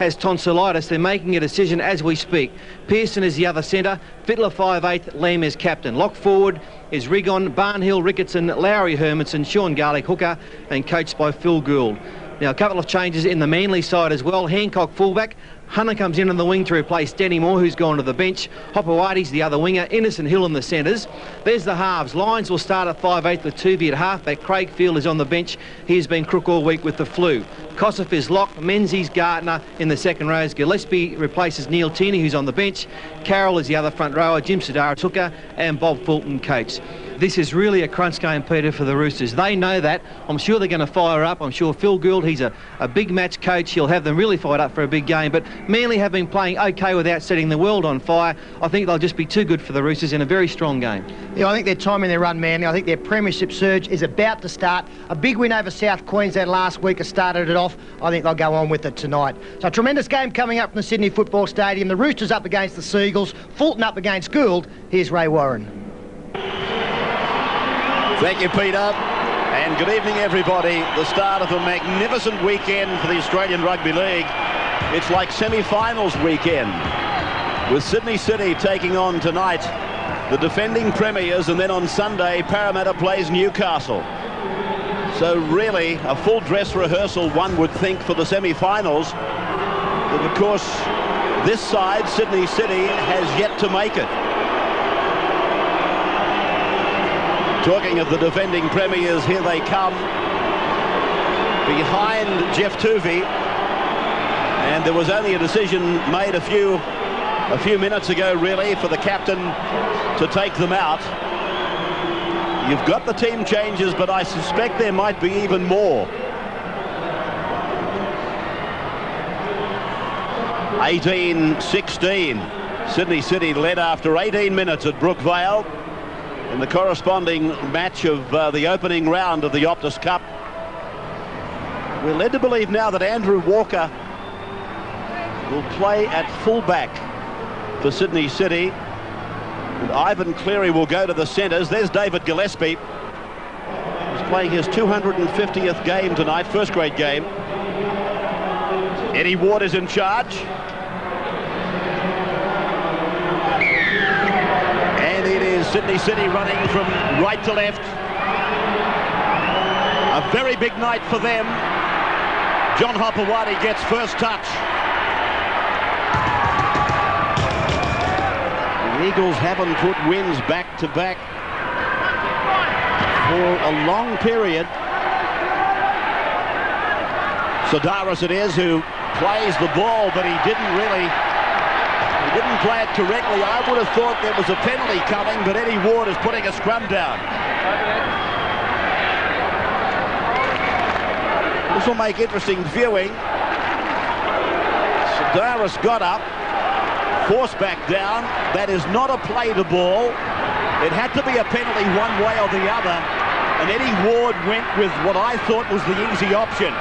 has tonsillitis. They're making a decision as we speak. Pearson is the other centre, Fidler 5/8, Lamb is captain. Lock forward is Rigon, Barnhill, Ricketson, Lowry, Hermanson, Sean Garlick, hooker, and coached by Phil Gould. Now, a couple of changes in the Manly side as well. Hancock fullback. Hunter comes in on the wing to replace Danny Moore, who's gone to the bench. Hopewadi's the other winger. Innes and Hill in the centres. There's the halves. Lyons will start at 5/8 with Tuvey at halfback. Craig Field is on the bench. He's been crook all week with the flu. Kossoff is locked. Menzies, Gardner in the second rows. Gillespie replaces Neil Tierney, who's on the bench. Carroll is the other front rower. Jim Sidara, hooker, and Bob Fulton coach. This is really a crunch game, Peter, for the Roosters. They know that. I'm sure they're going to fire up. I'm sure Phil Gould, he's a big match coach. He'll have them really fired up for a big game. But Manly have been playing okay without setting the world on fire. I think they'll just be too good for the Roosters in a very strong game. Yeah, I think they're timing their run, Manly. I think their premiership surge is about to start. A big win over South Queensland last week has started it off. I think they'll go on with it tonight. So a tremendous game coming up from the Sydney Football Stadium. The Roosters up against the Seagulls. Fulton up against Gould. Here's Ray Warren. Thank you, Peter, and good evening, everybody. The start of a magnificent weekend for the Australian Rugby League. It's like semi-finals weekend, with Sydney City taking on tonight the defending premiers, and then on Sunday Parramatta plays Newcastle. So really a full dress rehearsal, one would think, for the semi-finals. But of course, this side, Sydney City, has yet to make it. Talking of the defending premiers, here they come behind Jeff Tuvey, and there was only a decision made a few minutes ago, really, for the captain to take them out. You've got the team changes, but I suspect there might be even more. 18-16, Sydney City led after 18 minutes at Brookvale in the corresponding match of the opening round of the Optus Cup. We're led to believe now that Andrew Walker will play at fullback for Sydney City, and Ivan Cleary will go to the centres. There's David Gillespie. He's playing his 250th game tonight, first grade game. Eddie Ward is in charge. And it is Sydney City running from right to left. A very big night for them. John Hopewadi gets first touch. The Eagles haven't put wins back to back for a long period. Sidaris it is who plays the ball, but he didn't play it correctly. I would have thought there was a penalty coming, but Eddie Ward is putting a scrum down. This will make interesting viewing. Sidaris got up, forced back down. That is not a play to ball. It had to be a penalty one way or the other, and Eddie Ward went with what I thought was the easy option.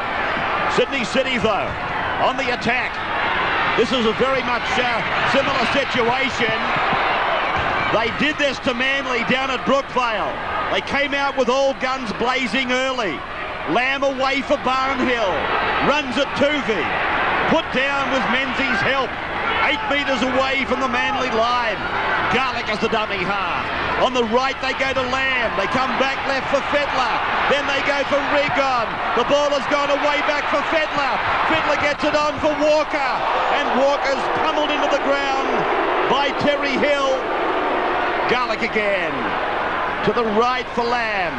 Sydney City, though, on the attack. This is a very much similar situation. They did this to Manly down at Brookvale. They came out with all guns blazing early. Lamb away for Barnhill. Runs at Tuvey. Put down with Menzies' help. 8 metres away from the Manly line. Garlick as the dummy half. On the right they go to Lamb. They come back left for Fidler. Then they go for Rigon. The ball has gone away back for Fidler. Fidler gets it on for Walker. And Walker's pummeled into the ground by Terry Hill. Garlick again. To the right for Lamb.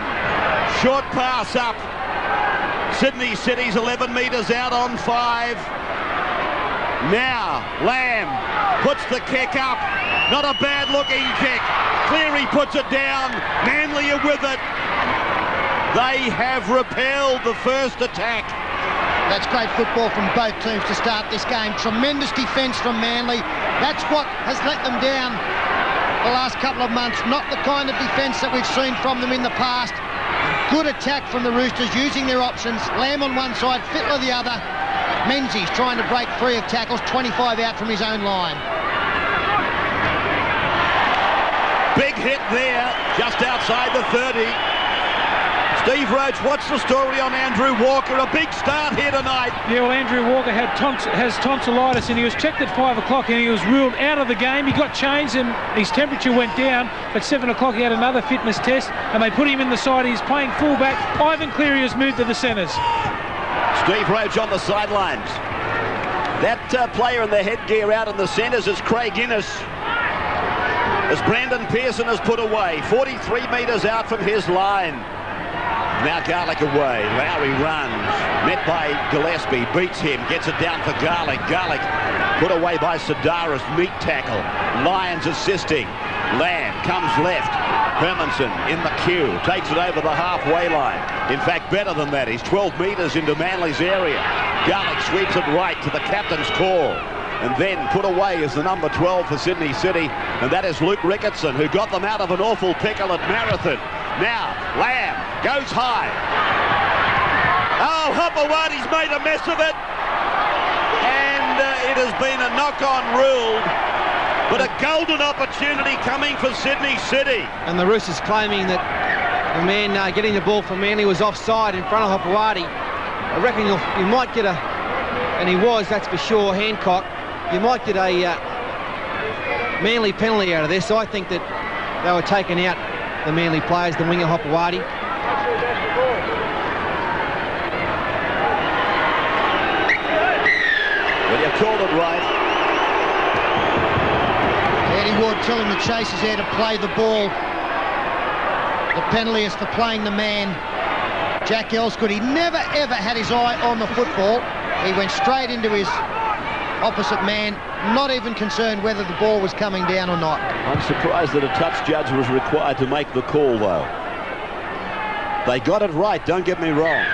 Short pass up. Sydney City's 11 metres out on 5. Now Lamb puts the kick up. Not a bad looking kick. Cleary puts it down. Manly are with it. They have repelled the first attack. That's great football from both teams to start this game. Tremendous defence from Manly. That's what has let them down the last couple of months. Not the kind of defence that we've seen from them in the past. Good attack from the Roosters, using their options. Lamb on one side, Fidler the other. Menzies trying to break free of tackles, 25 out from his own line. Big hit there, just outside the 30. Steve Roach, what's the story on Andrew Walker? A big start here tonight. Yeah, well, Andrew Walker has tonsillitis, and he was checked at 5 o'clock and he was ruled out of the game. He got changed and his temperature went down. At 7 o'clock he had another fitness test and they put him in the side. He's playing fullback. Ivan Cleary has moved to the centres. Steve Roach on the sidelines. That player in the headgear out in the centres is Craig Guinness. As Brandon Pearson is put away, 43 metres out from his line. Now Garlick away. Lowry runs. Met by Gillespie. Beats him. Gets it down for Garlick. Garlick put away by Sidaris. Meat tackle. Lyons assisting. Lamb comes left. Hermanson in the queue. Takes it over the halfway line. In fact, better than that. He's 12 metres into Manly's area. Garlick sweeps it right to the captain's call. And then put away is the number 12 for Sydney City. And that is Luke Ricketson, who got them out of an awful pickle at Marathon. Now, Lamb goes high. Oh, Hopewadi's made a mess of it. And it has been a knock-on ruled. But a golden opportunity coming for Sydney City. And the Roosters claiming that the man getting the ball from Manly was offside in front of Hopewadi. I reckon you might get a, and he was, that's for sure, Hancock. You might get a Manly penalty out of this. So I think that they were taking out the Manly players, the winger Hopewadi. Well, you called it right. Eddie Ward telling the chasers there to play the ball. The penalty is for playing the man. Jack Elsgood, he never ever had his eye on the football. He went straight into his opposite man, not even concerned whether the ball was coming down or not. I'm surprised that a touch judge was required to make the call, though. They got it right, don't get me wrong.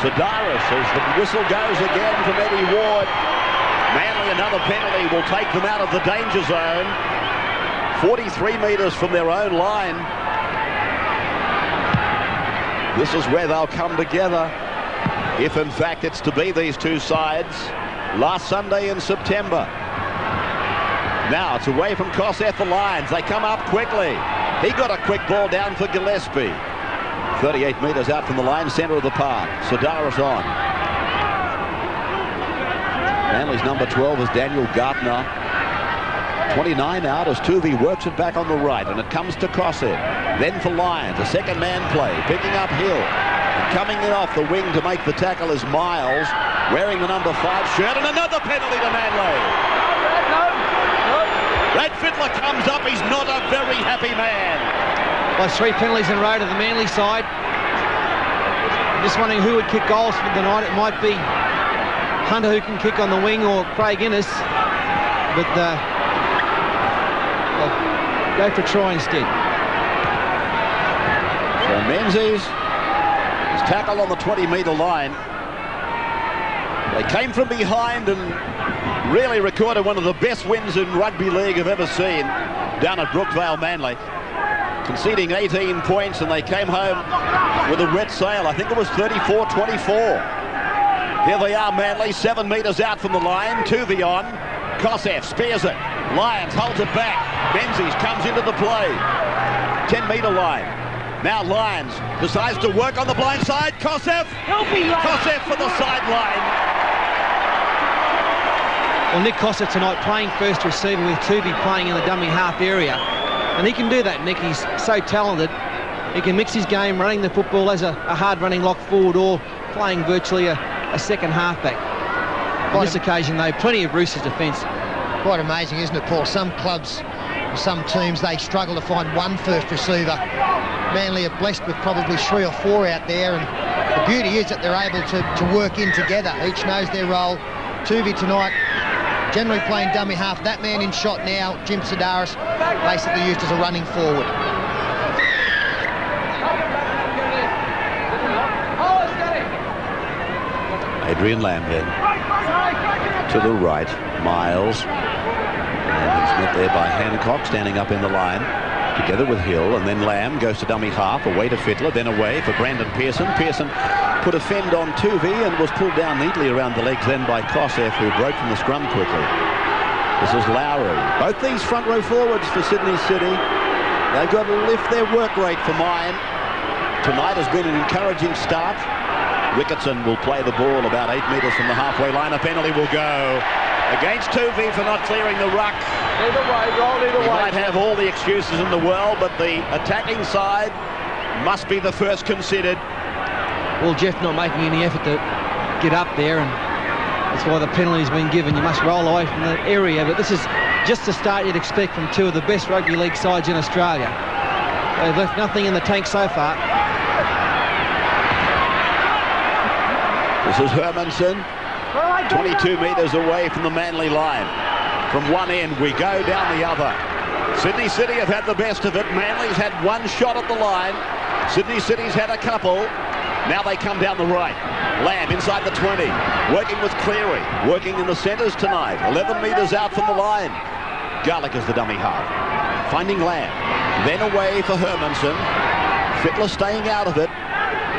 Sidaris, as the whistle goes again from Eddie Ward. Manly, another penalty, will take them out of the danger zone. 43 metres from their own line. This is where they'll come together, if in fact it's to be these two sides. Last Sunday in September. Now it's away from Kosef for Lions. They come up quickly. He got a quick ball down for Gillespie. 38 metres out from the line, centre of the park. Sidaris on. Manly's number 12 is Daniel Gartner. 29 out as Tuvey works it back on the right, and it comes to Kosef. Then for Lions, a second man play, picking up Hill. And coming in off the wing to make the tackle is Miles, wearing the number 5 shirt, and another penalty to Manly. Brad Fidler comes up, he's not a very happy man. Well, 3 penalties in a row to the Manly side. I'm just wondering who would kick goals for the night. It might be Hunter, who can kick on the wing, or Craig Innes, but go for try instead. So Menzies is tackled on the 20-metre line. They came from behind and really recorded one of the best wins in rugby league I've ever seen down at Brookvale Manly, conceding 18 points, and they came home with a wet sail. I think it was 34-24. Here they are, Manly, 7 metres out from the line. Tuvey on. Kosef spears it. Lyons holds it back. Menzies comes into the play. 10-metre line. Now Lyons decides to work on the blind side. Kosef. Kosef for the sideline. Well, Nick Kosef tonight playing first receiver with Tuvey playing in the dummy half area. And he can do that, Nick. He's so talented. He can mix his game running the football as a hard-running lock forward or playing virtually a second halfback. On this occasion, though, plenty of Roosters defence. Quite amazing, isn't it, Paul? Some clubs, some teams, they struggle to find one first receiver. Manly are blessed with probably 3 or 4 out there, and the beauty is that they're able to work in together. Each knows their role. Tuvey tonight generally playing dummy half. That man in shot now, Jim Sidaris, basically used as a running forward. Adrian Lamb then to the right. Miles, and he's met there by Hancock, standing up in the line together with Hill, and then Lamb goes to dummy half, away to Fidler, then away for Brandon Pearson. Pearson put a fend on Tuvey and was pulled down neatly around the legs then by Kosef, who broke from the scrum quickly. This is Lowry. Both these front row forwards for Sydney City, they've got to lift their work rate for mine. tonight has been an encouraging start. Ricketson will play the ball about 8 metres from the halfway line. A penalty will go against Tuvey for not clearing the ruck. Either way, roll either way. He might have all the excuses in the world, but the attacking side must be the first considered. Well, Jeff not making any effort to get up there, and that's why the penalty's been given. You must roll away from that area, but this is just the start you'd expect from two of the best rugby league sides in Australia. They've left nothing in the tank so far. This is Hermanson, 22 metres away from the Manly line. From one end, we go down the other. Sydney City have had the best of it. Manly's had one shot at the line. Sydney City's had a couple. Now they come down the right. Lamb inside the 20, working with Cleary, working in the centres tonight. 11 metres out from the line. Garlick is the dummy half. Finding Lamb. Then away for Hermanson. Fidler staying out of it.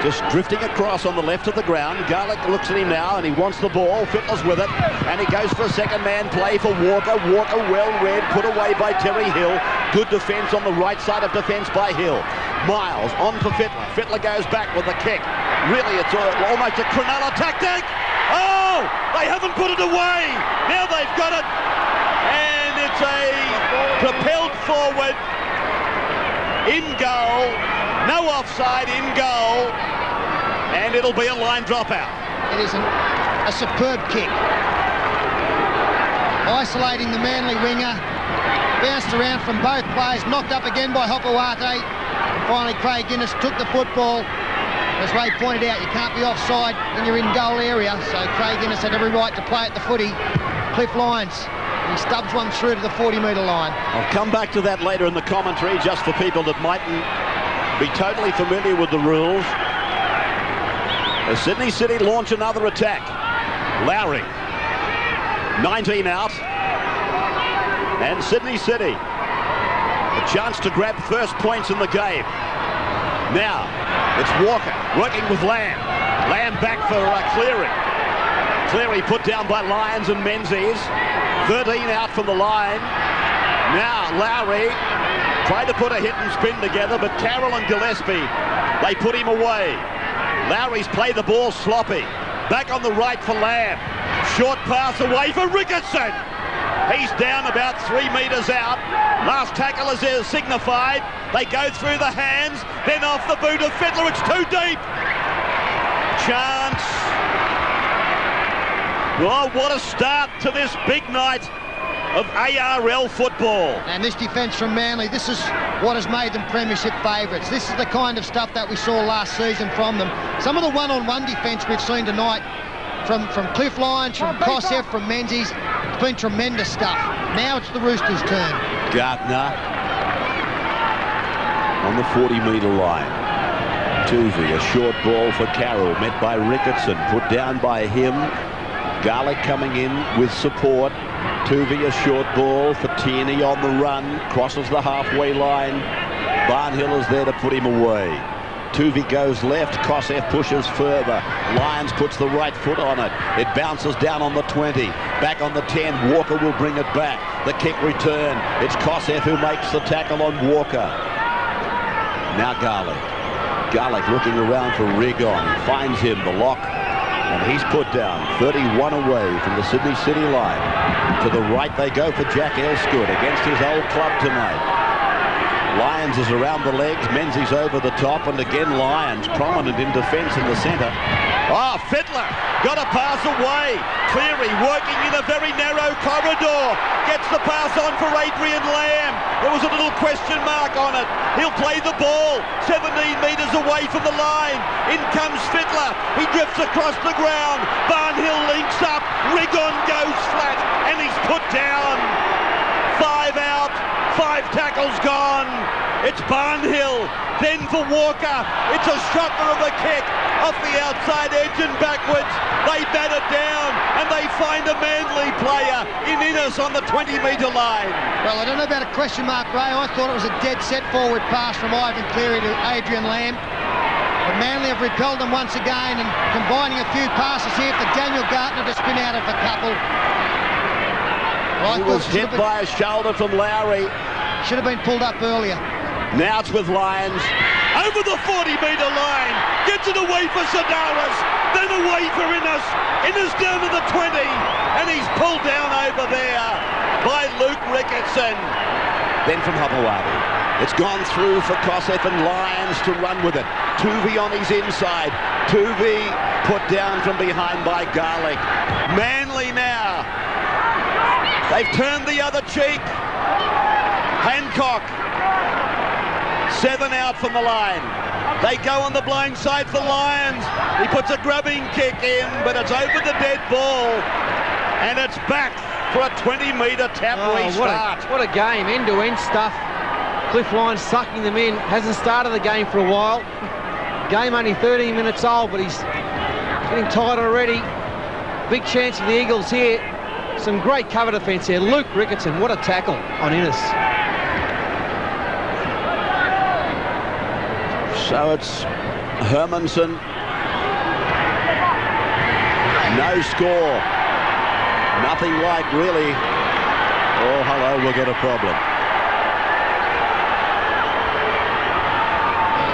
Just drifting across on the left of the ground. Garlick looks at him now and he wants the ball. Fidler's with it. And he goes for a second man play for Walker. Walker well read, put away by Terry Hill. Good defence on the right side of defence by Hill. Miles on for Fidler. Fidler goes back with the kick. Really, it's almost a Cronulla tactic. Oh, they haven't put it away. Now they've got it. And it's a propelled forward. In goal. No offside, in goal. And it'll be a line dropout. It is a superb kick. Isolating the Manly winger. Bounced around from both players. Knocked up again by Hopewate. And finally, Craig Guinness took the football. As Ray pointed out, you can't be offside when you're in goal area. So Craig Guinness had every right to play at the footy. Cliff Lyons. He stubs one through to the 40-metre line. I'll come back to that later in the commentary, just for people that mightn't be totally familiar with the rules. As Sydney City launch another attack. Lowry, 19 out. And Sydney City, a chance to grab first points in the game. Now, it's Walker working with Lamb. Lamb back for Cleary. Cleary put down by Lyons and Menzies. 13 out from the line. Now Lowry tried to put a hit and spin together, but Carroll and Gillespie, they put him away. Lowry's played the ball sloppy. Back on the right for Lamb. Short pass away for Ricketson. He's down about 3 metres out. Last tackle is signified. They go through the hands, then off the boot of Fidler. It's too deep. Chance. Oh, what a start to this big night of ARL football. And this defence from Manly, this is what has made them premiership favourites. This is the kind of stuff that we saw last season from them. Some of the one-on-one defence we've seen tonight from Cliff Lyons, from Kosef, from Menzies, it's been tremendous stuff. Now it's the Roosters' turn. Gardner on the 40-metre line. Tuvey, a short ball for Carroll, met by Ricketson, put down by him. Garlick coming in with support. Tuvey, a short ball for Tierney on the run, crosses the halfway line. Barnhill is there to put him away. Tuvey goes left, Kosef pushes further. Lyons puts the right foot on it. It bounces down on the 20. Back on the 10, Walker will bring it back. The kick return. It's Kosef who makes the tackle on Walker. Now Garlick. Garlick looking around for Rigon. He finds him, the lock. And he's put down, 31 away from the Sydney City line. To the right they go for Jack Elsgood against his old club tonight. Lyons is around the legs, Menzies over the top, and again Lyons prominent in defence in the centre. Oh, Fidler got a pass away. Cleary working in a very narrow corridor. Gets the pass on for Adrian Lamb. There was a little question mark on it. He'll play the ball 17 metres away from the line. In comes Fidler. He drifts across the ground. Barnhill links up. Rigon goes flat and he's put down. 5 out. 5 tackles gone. It's Barnhill. Then for Walker. It's a shocker of a kick off the outside edge and backwards. They bat it down and they find a Manly player in Innes on the 20-metre line. Well, I don't know about a question mark, Ray. I thought it was a dead set forward pass from Ivan Cleary to Adrian Lamb. But Manly have repelled them once again and combining a few passes here for Daniel Gartner to spin out of a couple. Well, he was hit by a shoulder from Lowry. Should have been pulled up earlier. Now it's with Lyons. over the 40-metre line, gets it away for Sedaris, then away for Innes. Innes down to the 20, and he's pulled down over there by Luke Ricketson. Then from Hopewadi. It's gone through for Kosef and Lyons to run with it. Tuvey on his inside. Tuvey put down from behind by Garlick. Manly now. They've turned the other cheek. Hancock. 7 out from the line. They go on the blind side for Lyons. He puts a grubbing kick in, but it's over the dead ball. And it's back for a 20-metre tap restart. What a game, end-to-end stuff. Cliff Lyons sucking them in. Hasn't started the game for a while. Game only 13 minutes old, but he's getting tired already. Big chance for the Eagles here. Some great cover defence here. Luke Ricketson, what a tackle on Innes. So it's Hermanson. No score. Nothing like really. Oh, hello, we'll get a problem.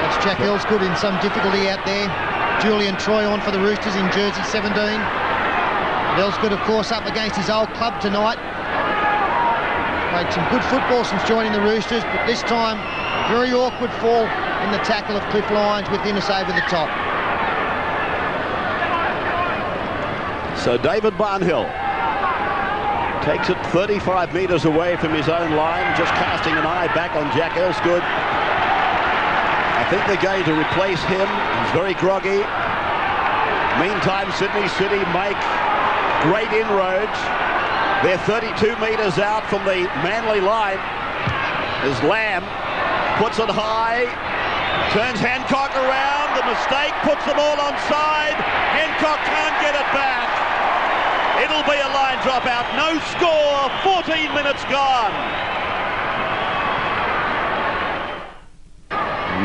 That's Jack Elsgood in some difficulty out there. Julian Troy on for the Roosters in jersey 17. And Elsgood, of course, up against his old club tonight. Played some good football since joining the Roosters, but this time, very awkward fall in the tackle of Cliff Lyons with Innes over the top. So David Barnhill takes it 35 metres away from his own line, just casting an eye back on Jack Elsgood. I think they're going to replace him. He's very groggy. Meantime, Sydney City make great inroads. They're 32 metres out from the Manly line. As Lamb puts it high, turns Hancock around. The mistake puts them all onside. Hancock can't get it back. It'll be a line dropout. No score. 14 minutes gone.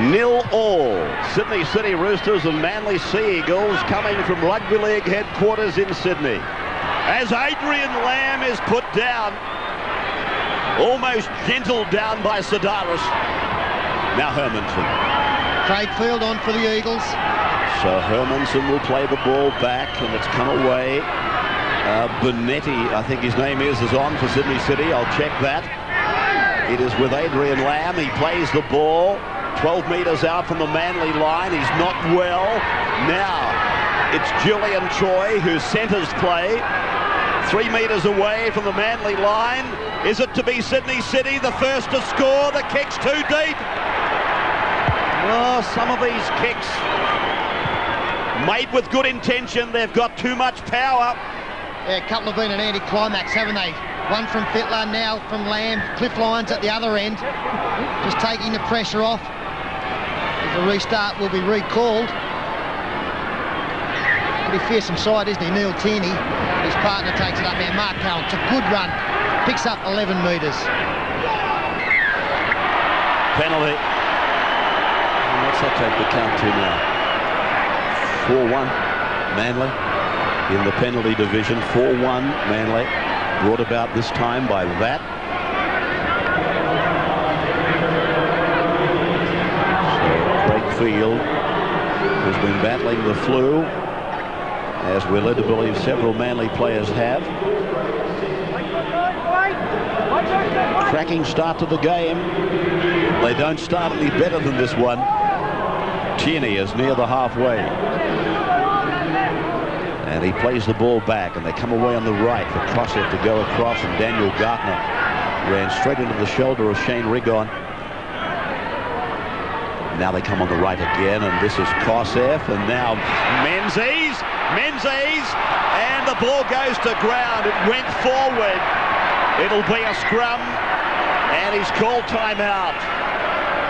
0-0. Sydney City Roosters and Manly Sea Eagles coming from Rugby League headquarters in Sydney. As Adrian Lamb is put down, almost gentled down by Sedaris. Now Hermanson. Craig Field on for the Eagles. So Hermanson will play the ball back, and it's come away. Bonetti, I think his name is on for Sydney City. I'll check that. It is with Adrian Lamb. He plays the ball 12 metres out from the Manly line. He's not well. Now it's Julian Troy who centres play 3 metres away from the Manly line. Is it to be Sydney City the first to score? The kick's too deep. Oh, some of these kicks made with good intention. They've got too much power. Yeah, a couple have been an anti-climax, haven't they? One from Fidler, now from Lamb. Cliff Lyons at the other end, just taking the pressure off. The restart will be recalled. Pretty fearsome side, isn't he? Neil Tierney, his partner, takes it up there. Mark Carroll, it's a good run. Picks up 11 metres. Penalty. And what's that take the count to now? 4-1 Manly in the penalty division. 4-1 Manly, brought about this time by that. Field, who's been battling the flu, as we're led to believe several Manly players have. Cracking start to the game. They don't start any better than this one. Tierney is near the halfway. And he plays the ball back, and they come away on the right for Kosef to go across, and Daniel Gartner ran straight into the shoulder of Shane Rigon. Now they come on the right again, and this is Kosef, and now Menzies, and the ball goes to ground. It went forward. It'll be a scrum, and he's called timeout.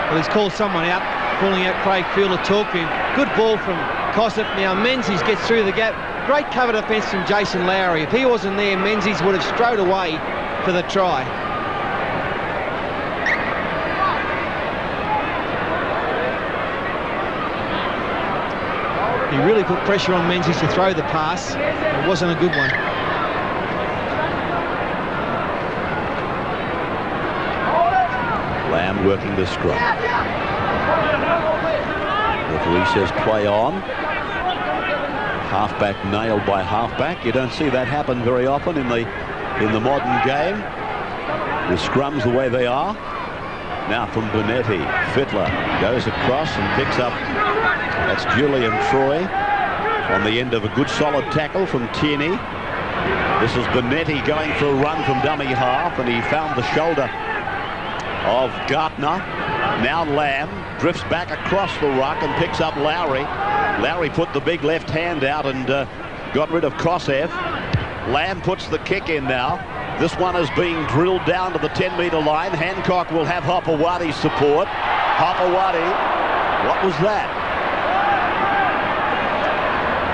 Well, he's called someone out, calling out Craig Field to talk to him. Good ball from Kosef. Now Menzies gets through the gap. Great cover defence from Jason Lowry. If he wasn't there, Menzies would have strode away for the try. He really put pressure on Menzies to throw the pass. It wasn't a good one. Lamb working the scrum. Referee says play on. Halfback nailed by halfback. You don't see that happen very often in the modern game. The scrums the way they are. Now from Bonetti, Fidler goes across and picks up. That's Julian Troy on the end of a good solid tackle from Tierney. This is Bonetti going for a run from dummy half, and he found the shoulder of Gartner. Now Lamb drifts back across the ruck and picks up Lowry. Lowry put the big left hand out and got rid of Kosev. Lamb puts the kick in now. This one is being drilled down to the 10-metre line. Hancock will have Hopewadi's support. Hopewadi, what was that?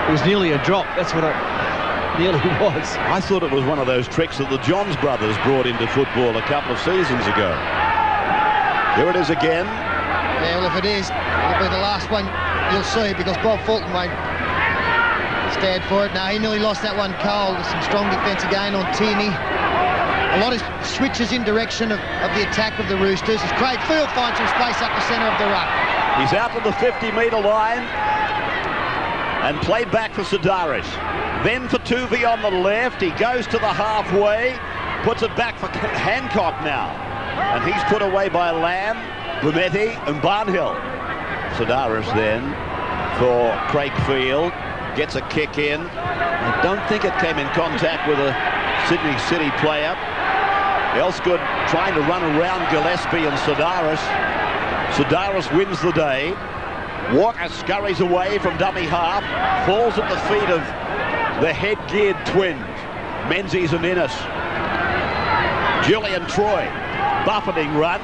It was nearly a drop. That's what it nearly was. I thought it was one of those tricks that the Johns brothers brought into football a couple of seasons ago. Here it is again. Yeah, well, if it is, it'll be the last one you'll see, because Bob Fulton won't stand for it. Now, he nearly lost that one cold. There's some strong defence again on Tierney. A lot of switches in direction of the attack of the Roosters as Craig Field finds some space up the centre of the ruck. He's out to the 50-metre line and played back for Sidaris. Then for Tuvey on the left. He goes to the halfway, puts it back for Hancock now. And he's put away by Lamb, Bonetti and Barnhill. Sidaris then for Craig Field. Gets a kick in. I don't think it came in contact with a Sydney City player. Elsgood trying to run around Gillespie and Sidaris. Sidaris wins the day. Walker scurries away from dummy half. Falls at the feet of the head-geared twins, Menzies and Innes. Julian Troy, buffeting run.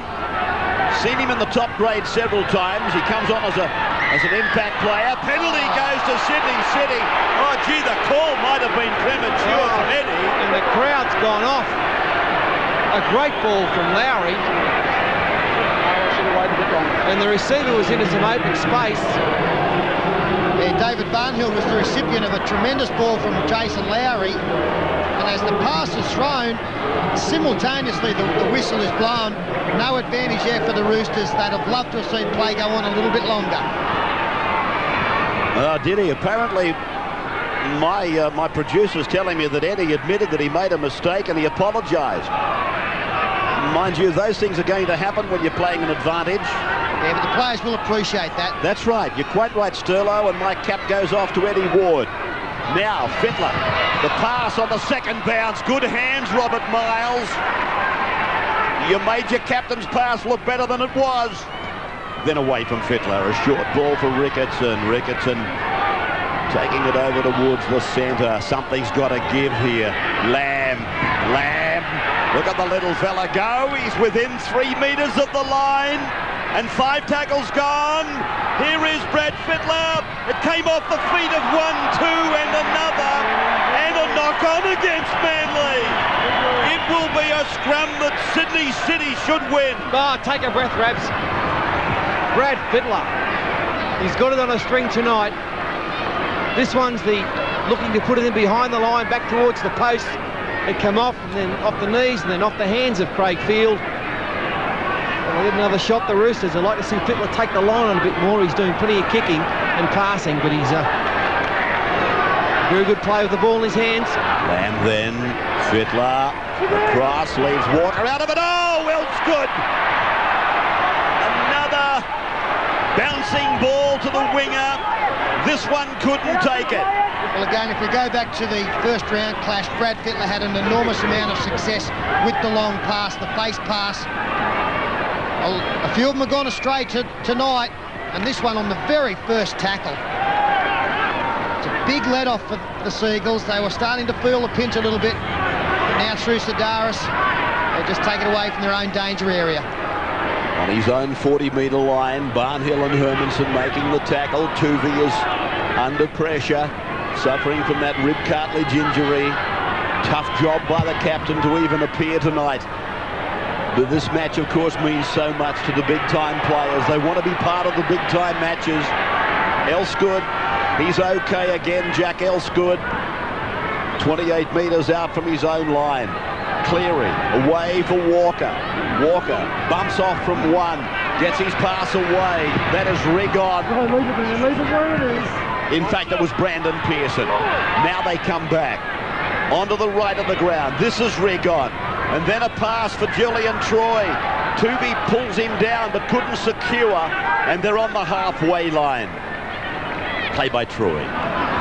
Seen him in the top grade several times. He comes on as an impact player. Penalty goes to Sydney City. Oh, gee, the call might have been premature from Eddie. And the crowd's gone off. A great ball from Lowry. And the receiver was into some open space. Yeah, David Barnhill was the recipient of a tremendous ball from Jason Lowry. And as the pass is thrown, simultaneously the whistle is blown. No advantage there for the Roosters. They'd have loved to have seen play go on a little bit longer. Did he? Apparently, my producer's telling me that Eddie admitted that he made a mistake and he apologised. Mind you, those things are going to happen when you're playing an advantage. Yeah, but the players will appreciate that. That's right. You're quite right, Sterlo, and my cap goes off to Eddie Ward. Now, Fidler. The pass on the second bounce. Good hands, Robert Miles. You made your captain's pass look better than it was. Then away from Fidler. A short ball for Ricketson. Ricketson taking it over towards the centre. Something's got to give here. Lamb. Look at the little fella go. He's within 3 metres of the line. And 5 tackles gone. Here is Brad Fidler. It came off the feet of 1, 2 and another. And a knock-on against Manly. It will be a scrum that Sydney City should win. Oh, take a breath, Rabs. Brad Fidler. He's got it on a string tonight. This one's looking to put it in behind the line, back towards the post. It come off, and then off the knees, and then off the hands of Craig Field. We'll get another shot. The Roosters. I'd like to see Fidler take the line on a bit more. He's doing plenty of kicking and passing, but he's very good play with the ball in his hands. And then Fidler across, leaves Walker out of it. Oh, well, it's good. Another bouncing ball to the winger. This one couldn't take it. Well, again, if we go back to the first round clash, Brad Fidler had an enormous amount of success with the long pass, the face pass. A few of them have gone astray tonight, and this one on the very first tackle. It's a big let-off for the Seagulls. They were starting to feel the pinch a little bit. Now through Sidaris, they just take it away from their own danger area. On his own 40-metre line, Barnhill and Hermanson making the tackle. Tuvey is under pressure, suffering from that rib cartilage injury. Tough job by the captain to even appear tonight. But this match, of course, means so much to the big-time players. They want to be part of the big-time matches. Elsgood, he's okay again, Jack Elsgood. 28 metres out from his own line. Cleary, away for Walker. Walker bumps off from 1, Gets his pass away. That is Rigon. Leave it where it is. In fact, it was Brandon Pearson. Now they come back. Onto the right of the ground. This is Rigon. And then a pass for Julian Troy. Tooby pulls him down but couldn't secure. And they're on the halfway line. Play by Troy.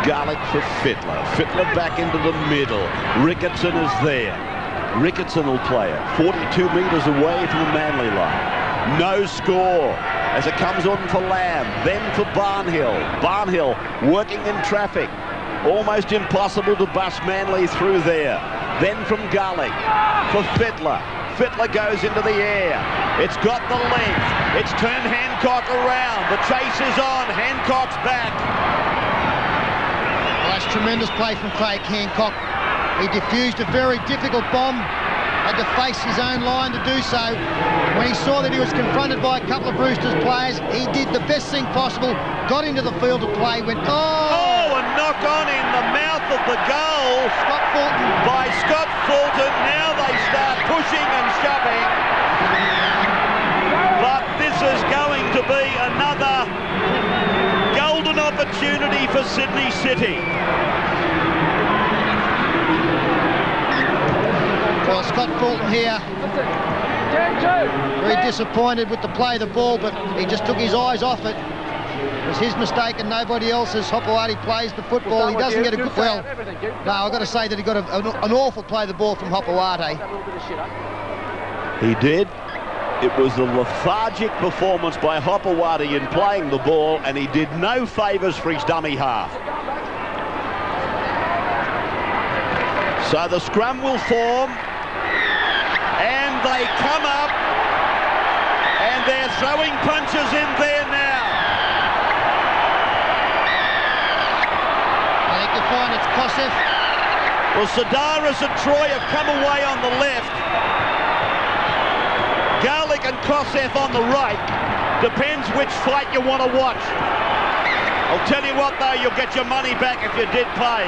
Garlic for Fidler. Fidler back into the middle. Ricketson is there. Ricketson will play it. 42 metres away from the Manly line. No score as it comes on for Lamb. Then for Barnhill. Barnhill working in traffic. Almost impossible to bust Manly through there. Then from Garlic for Fidler. Fidler goes into the air. It's got the length. It's turned Hancock around. The chase is on. Hancock's back. Well, that's tremendous play from Craig Hancock. He diffused a very difficult bomb. Had to face his own line to do so. When he saw that he was confronted by a couple of Roosters players, he did the best thing possible. Got into the field of play. Went, Oh, a knock on in the mouth of the goal. Scott Fulton. By Scott Fulton. Now they start pushing and shoving. But this is going to be another golden opportunity for Sydney City. Well, Scott Fulton here, very disappointed with the play of the ball, but he just took his eyes off it. It was his mistake and nobody else's. Hopewadi plays the football. He doesn't get a good... Well, no, I've got to say that he got an awful play of the ball from Hopewadi. He did. It was a lethargic performance by Hopewadi in playing the ball, and he did no favours for his dummy half. So the scrum will form, and they come up, and they're throwing punches in there now. I think you'll find it's Kosef. Well, Sidaris and Troy have come away on the left. Garlic and Kosef on the right. Depends which fight you want to watch. I'll tell you what, though, you'll get your money back if you did pay.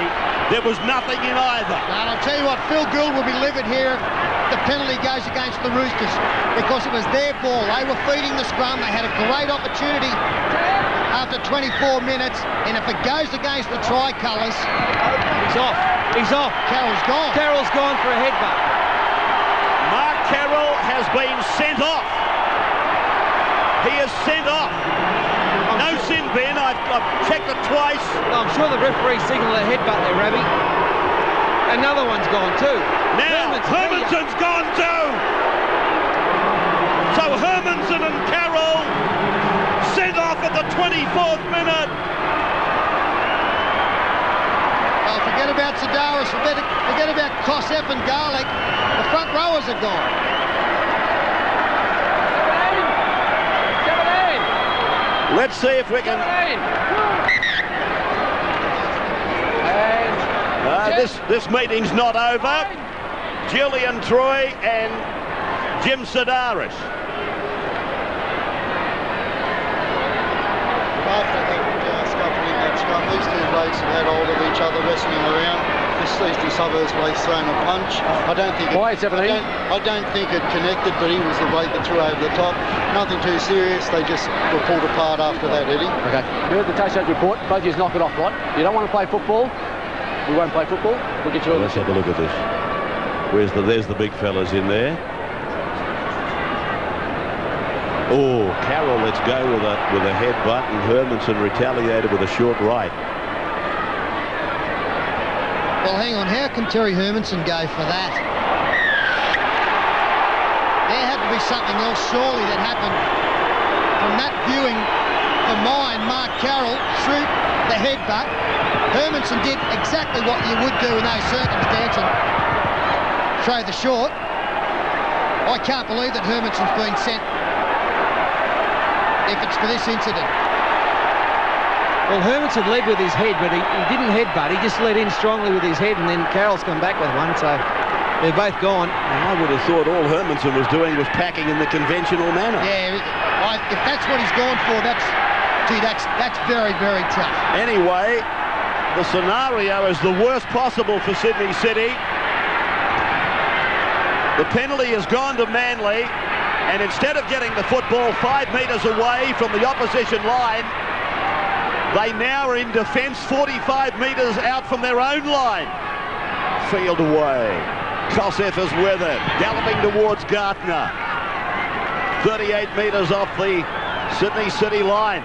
There was nothing in either. And I'll tell you what, Phil Gould will be livid here if the penalty goes against the Roosters, because it was their ball. They were feeding the scrum. They had a great opportunity after 24 minutes, and if it goes against the tricolours... He's off. He's off. Carroll's gone. Carroll's gone for a headbutt. Mark Carroll has been sent off. He is sent off. No sin bin. I've checked it twice. I'm sure the referee signalled a headbutt there, Ravi. Another one's gone too. Now, Hermanson's gone too. So Hermanson and Carroll sent off at the 24th minute. Oh, forget about Sidaris. Forget about Kosef and Garlic. The front rowers are gone. Let's see if we can... This meeting's not over. Julian Troy and Jim Sidaris. After that scuffle in that scrum, these two blokes have had hold of each other, wrestling around. These two suburbs blokes throwing a punch. I don't think it connected, but he was the bloke that threw over the top. Nothing too serious. They just were pulled apart after that, Eddie. Okay. You heard the Taysha's report. Both of you knock it off, right? You don't want to play football. We won't play football. We'll get you over. Let's have a look at this. There's the big fellas in there. Oh, Carroll lets go with a headbutt, and Hermanson retaliated with a short right. Well, hang on. How can Terry Hermanson go for that? There had to be something else, surely, that happened. From that viewing for mine, Mark Carroll threw the headbutt. Hermanson did exactly what you would do in those circumstances and throw the short. I can't believe that Hermanson's been sent if it's for this incident. Well, Hermanson led with his head, but he didn't headbutt. He just led in strongly with his head, and then Carroll's come back with one, so they're both gone. I would have thought all Hermanson was doing was packing in the conventional manner. Yeah, if that's what he's gone for, that's very, very tough. Anyway, the scenario is the worst possible for Sydney City. The penalty has gone to Manly. and instead of getting the football 5 metres away from the opposition line, they now are in defence 45 metres out from their own line. Field away. Kosef is with it, galloping towards Gartner. 38 metres off the Sydney City line.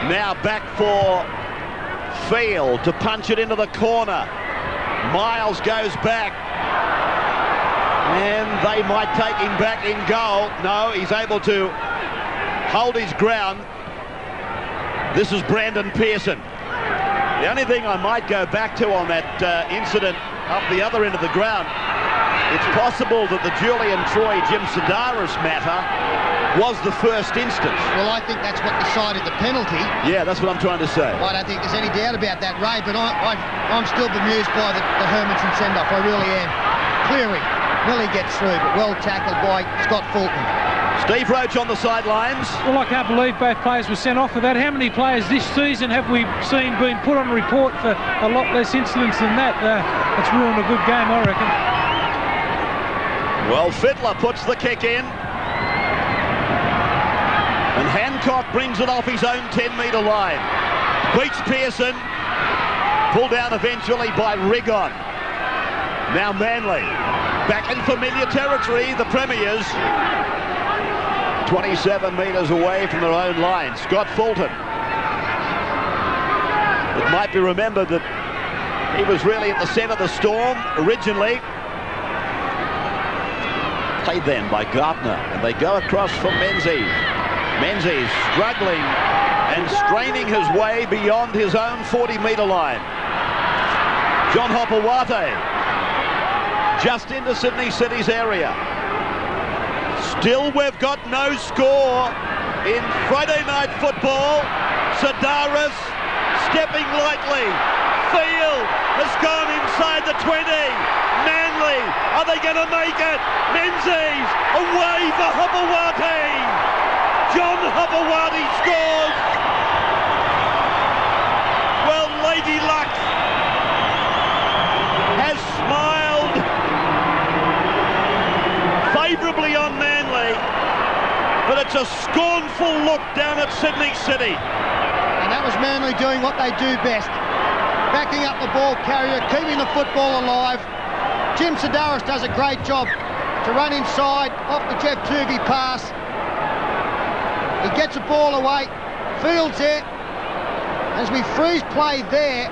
Now back for Field to punch it into the corner. Miles goes back. And they might take him back in goal. No, he's able to hold his ground. This is Brandon Pearson. The only thing I might go back to on that incident up the other end of the ground, it's possible that the Julian Troy-Jim Sedaris matter was the first instance. Well, I think that's what decided the penalty. Yeah, that's what I'm trying to say. I don't think there's any doubt about that, Ray, but I'm still bemused by the Hermanson send-off. I really am. Cleary nearly gets through, but well tackled by Scott Fulton. Steve Roach on the sidelines. Well, I can't believe both players were sent off for that. How many players this season have we seen being put on report for a lot less incidents than that? It's ruined a good game, I reckon. Well, Fidler puts the kick in. And Hancock brings it off his own 10-metre line. Beats Pearson. Pulled down eventually by Rigon. Now Manly. Back in familiar territory, the Premiers. 27 metres away from their own line. Scott Fulton. It might be remembered that he was really at the centre of the storm originally. Played then by Gartner, and they go across for Menzies. Menzies struggling and straining his way beyond his own 40-metre line. John Hopewate just into Sydney City's area. Still, we've got no score in Friday night football. Sedaris stepping lightly. Field has gone inside the 20. Manly, are they going to make it? Menzies away for Hopewate. John Hopewate scores. Well, Lady Luck has smiled favourably on Manly, but it's a scornful look down at Sydney City. And that was Manly doing what they do best. Backing up the ball carrier, keeping the football alive. Jim Sedaris does a great job to run inside off the Jeff Tuvey pass. He gets the ball away. Field's there. As we freeze play there,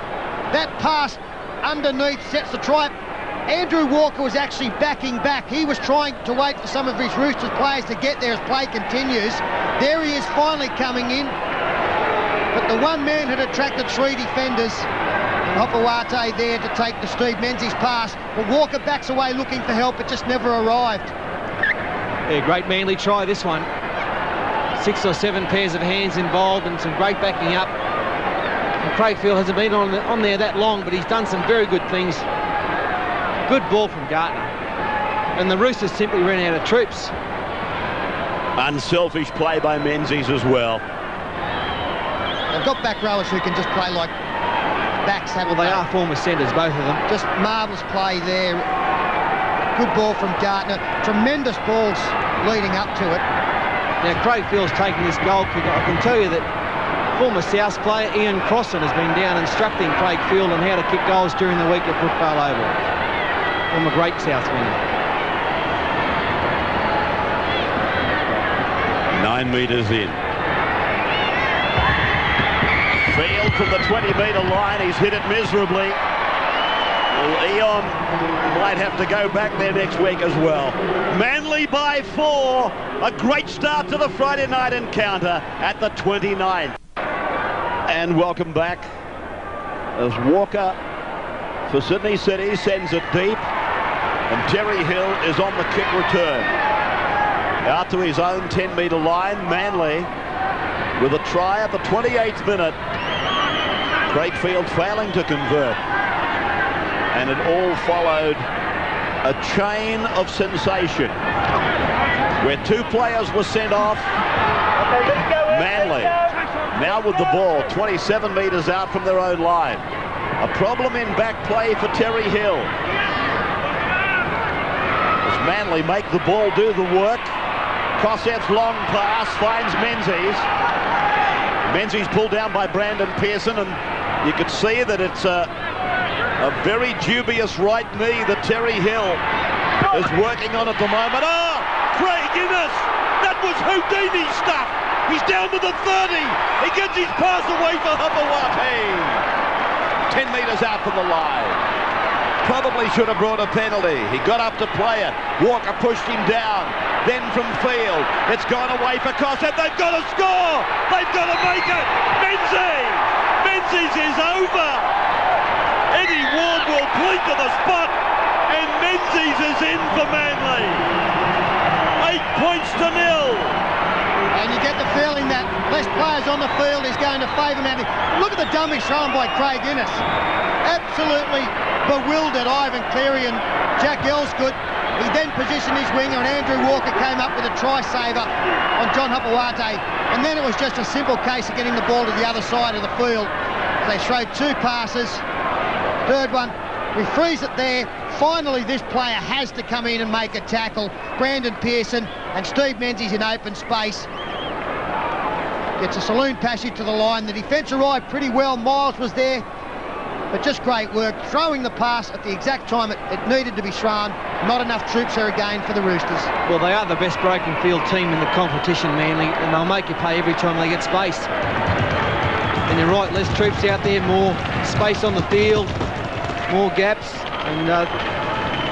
that pass underneath sets the try. Andrew Walker was actually backing back. He was trying to wait for some of his Roosters players to get there as play continues. There he is finally coming in. But the one man had attracted 3 defenders. And Hopewate there to take the Steve Menzies pass. But Walker backs away looking for help. It just never arrived. Yeah, great Manly try, this one. 6 or 7 pairs of hands involved and some great backing up. And Craig Field hasn't been on there that long, but he's done some very good things. Good ball from Gartner. And the Roosters simply ran out of troops. Unselfish play by Menzies as well. They've got back rowers who can just play like backs, haven't they are former centres, both of them. Just marvellous play there. Good ball from Gartner. Tremendous balls leading up to it. Now, Craig Field's taking this goal kick. I can tell you that former South player Ian Crossan has been down instructing Craig Field on how to kick goals during the week at Brookvale Oval. From a great South winger. 9 metres in. Field from the 20-metre line. He's hit it miserably. Well, Eon might have to go back there next week as well. Manly by 4. A great start to the Friday night encounter at the 29th. And welcome back as Walker for Sydney City sends it deep. And Terry Hill is on the kick return. Out to his own 10-metre line. Manly with a try at the 28th minute. Craig Field failing to convert. And it all followed a chain of sensation where 2 players were sent off. Manly now with the ball 27 metres out from their own line. A problem in back play for Terry Hill. As Manly make the ball do the work. Kosseff's long pass finds Menzies. Menzies pulled down by Brandon Pearson, and you could see that it's a very dubious right knee that Terry Hill is working on at the moment. Oh, Craig Guinness! That was Houdini stuff! He's down to the 30! He gets his pass away for Hapawate! 10 metres out from the line. Probably should have brought a penalty. He got up to play it. Walker pushed him down. Then from field, it's gone away for Kosseff. They've got to score! They've got to make it! Menzies! Menzies is over! Eddie Ward will plead to the spot, and Menzies is in for Manly. 8 points to 0. And you get the feeling that less players on the field is going to favour Manly. Look at the dummy shown by Craig Innes. Absolutely bewildered Ivan Cleary and Jack Elsgood. He then positioned his winger, and Andrew Walker came up with a try-saver on John Hapawate. And then it was just a simple case of getting the ball to the other side of the field. They throwed 2 passes. Third one, we freeze it there. Finally, this player has to come in and make a tackle. Brandon Pearson and Steve Menzies in open space. Gets a saloon passage to the line. The defence arrived pretty well. Miles was there, but just great work. Throwing the pass at the exact time it needed to be thrown. Not enough troops there again for the Roosters. Well, they are the best breaking field team in the competition, Manly, and they'll make you pay every time they get space. And you're right, less troops out there, more space on the field, more gaps, and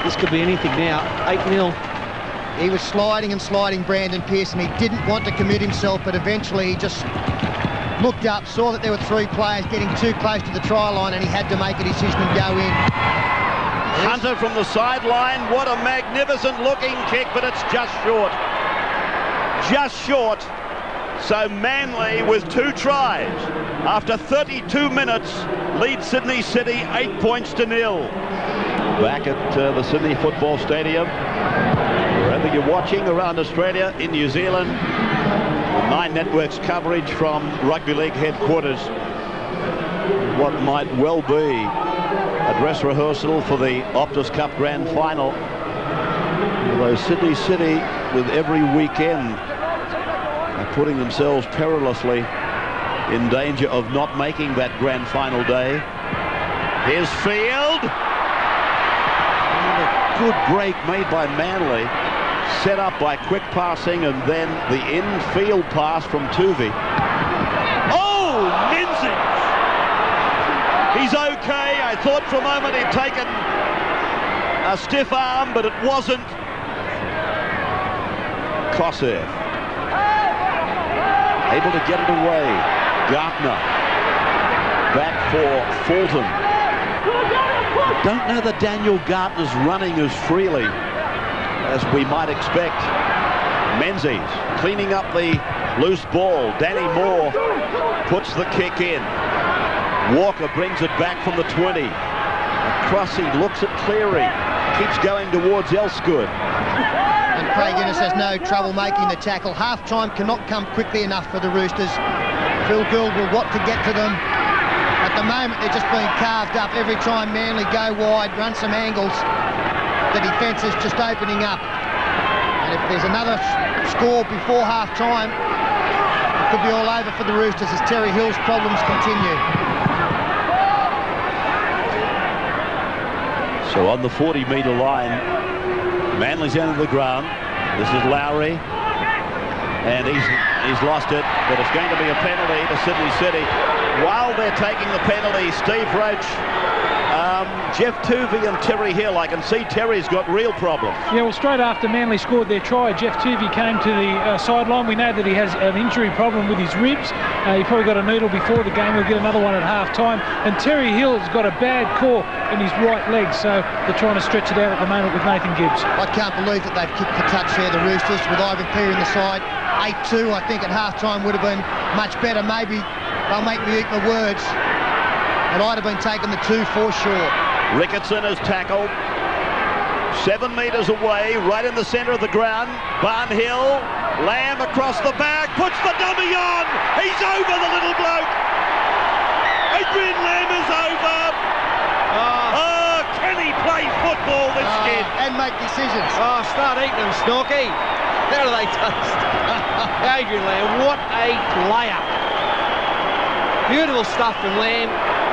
this could be anything now. 8-0. He was sliding and sliding, Brandon Pearson. He didn't want to commit himself, but eventually he just looked up, saw that there were 3 players getting too close to the try line, and he had to make a decision and go in. Hunter from the sideline. What a magnificent looking kick, but it's just short. Just short. So Manly, with 2 tries, after 32 minutes, lead Sydney City 8 points to 0. Back at the Sydney Football Stadium. Wherever you're watching around Australia, in New Zealand, 9 Networks coverage from Rugby League headquarters. What might well be a dress rehearsal for the Optus Cup Grand Final. Although Sydney City, with every weekend, are putting themselves perilously in danger of not making that Grand Final day. Here's Field. And a good break made by Manly. Set up by quick passing, and then the in-field pass from Tuvey. Oh, Menzies! He's okay. I thought for a moment he'd taken a stiff arm, but it wasn't. Kosseff able to get it away. Gartner back for Fulton. I don't know that Daniel Gartner's running as freely as we might expect. Menzies cleaning up the loose ball. Danny Moore puts the kick in. Walker brings it back from the 20. Across, he looks at Cleary. Keeps going towards Elsgood. And Craig Innes has no trouble making the tackle. Half-time cannot come quickly enough for the Roosters. Phil Gould will want to get to them. At the moment, they're just being carved up every time Manly go wide, run some angles. The defence is just opening up. And if there's another score before half-time, it could be all over for the Roosters as Terry Hill's problems continue. So on the 40-metre line, Manly's entered the ground. This is Lowry, and he's lost it, but it's going to be a penalty to Sydney City. While they're taking the penalty, Steve Roach, Jeff Tuvey and Terry Hill. I can see Terry's got real problems. Yeah, well, straight after Manly scored their try, Jeff Tuvey came to the sideline. We know that he has an injury problem with his ribs. He probably got a needle before the game. He'll get another one at half-time. And Terry Hill's got a bad core in his right leg, so they're trying to stretch it out at the moment with Nathan Gibbs. I can't believe that they've kicked the touch there, the Roosters, with Ivan Cleary in the side. 8-2, I think, at half-time would have been much better. Maybe they'll make me eat my words. And I'd have been taking the 2 for sure. Ricketson is tackled 7 metres away, right in the centre of the ground. Barnhill, Lamb across the back, puts the dummy on. He's over, the little bloke. Adrian Lamb is over. Oh, can he play football, this kid. And make decisions. Oh, start eating them, Snorky. How do they taste? Adrian Lamb, what a player. Beautiful stuff from Lamb.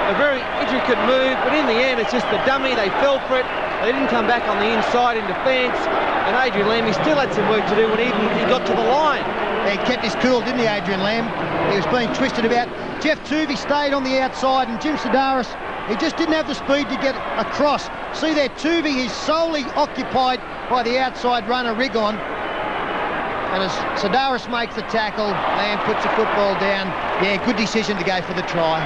A very intricate move, but in the end, it's just the dummy. They fell for it. They didn't come back on the inside in defence. And Adrian Lamb, he still had some work to do when he got to the line. He kept his cool, didn't he, Adrian Lamb? He was being twisted about. Jeff Tuvey stayed on the outside, and Jim Sedaris, he just didn't have the speed to get across. See there, Tuvey is solely occupied by the outside runner, Rigon. And as Sedaris makes the tackle, Lamb puts the football down. Yeah, good decision to go for the try.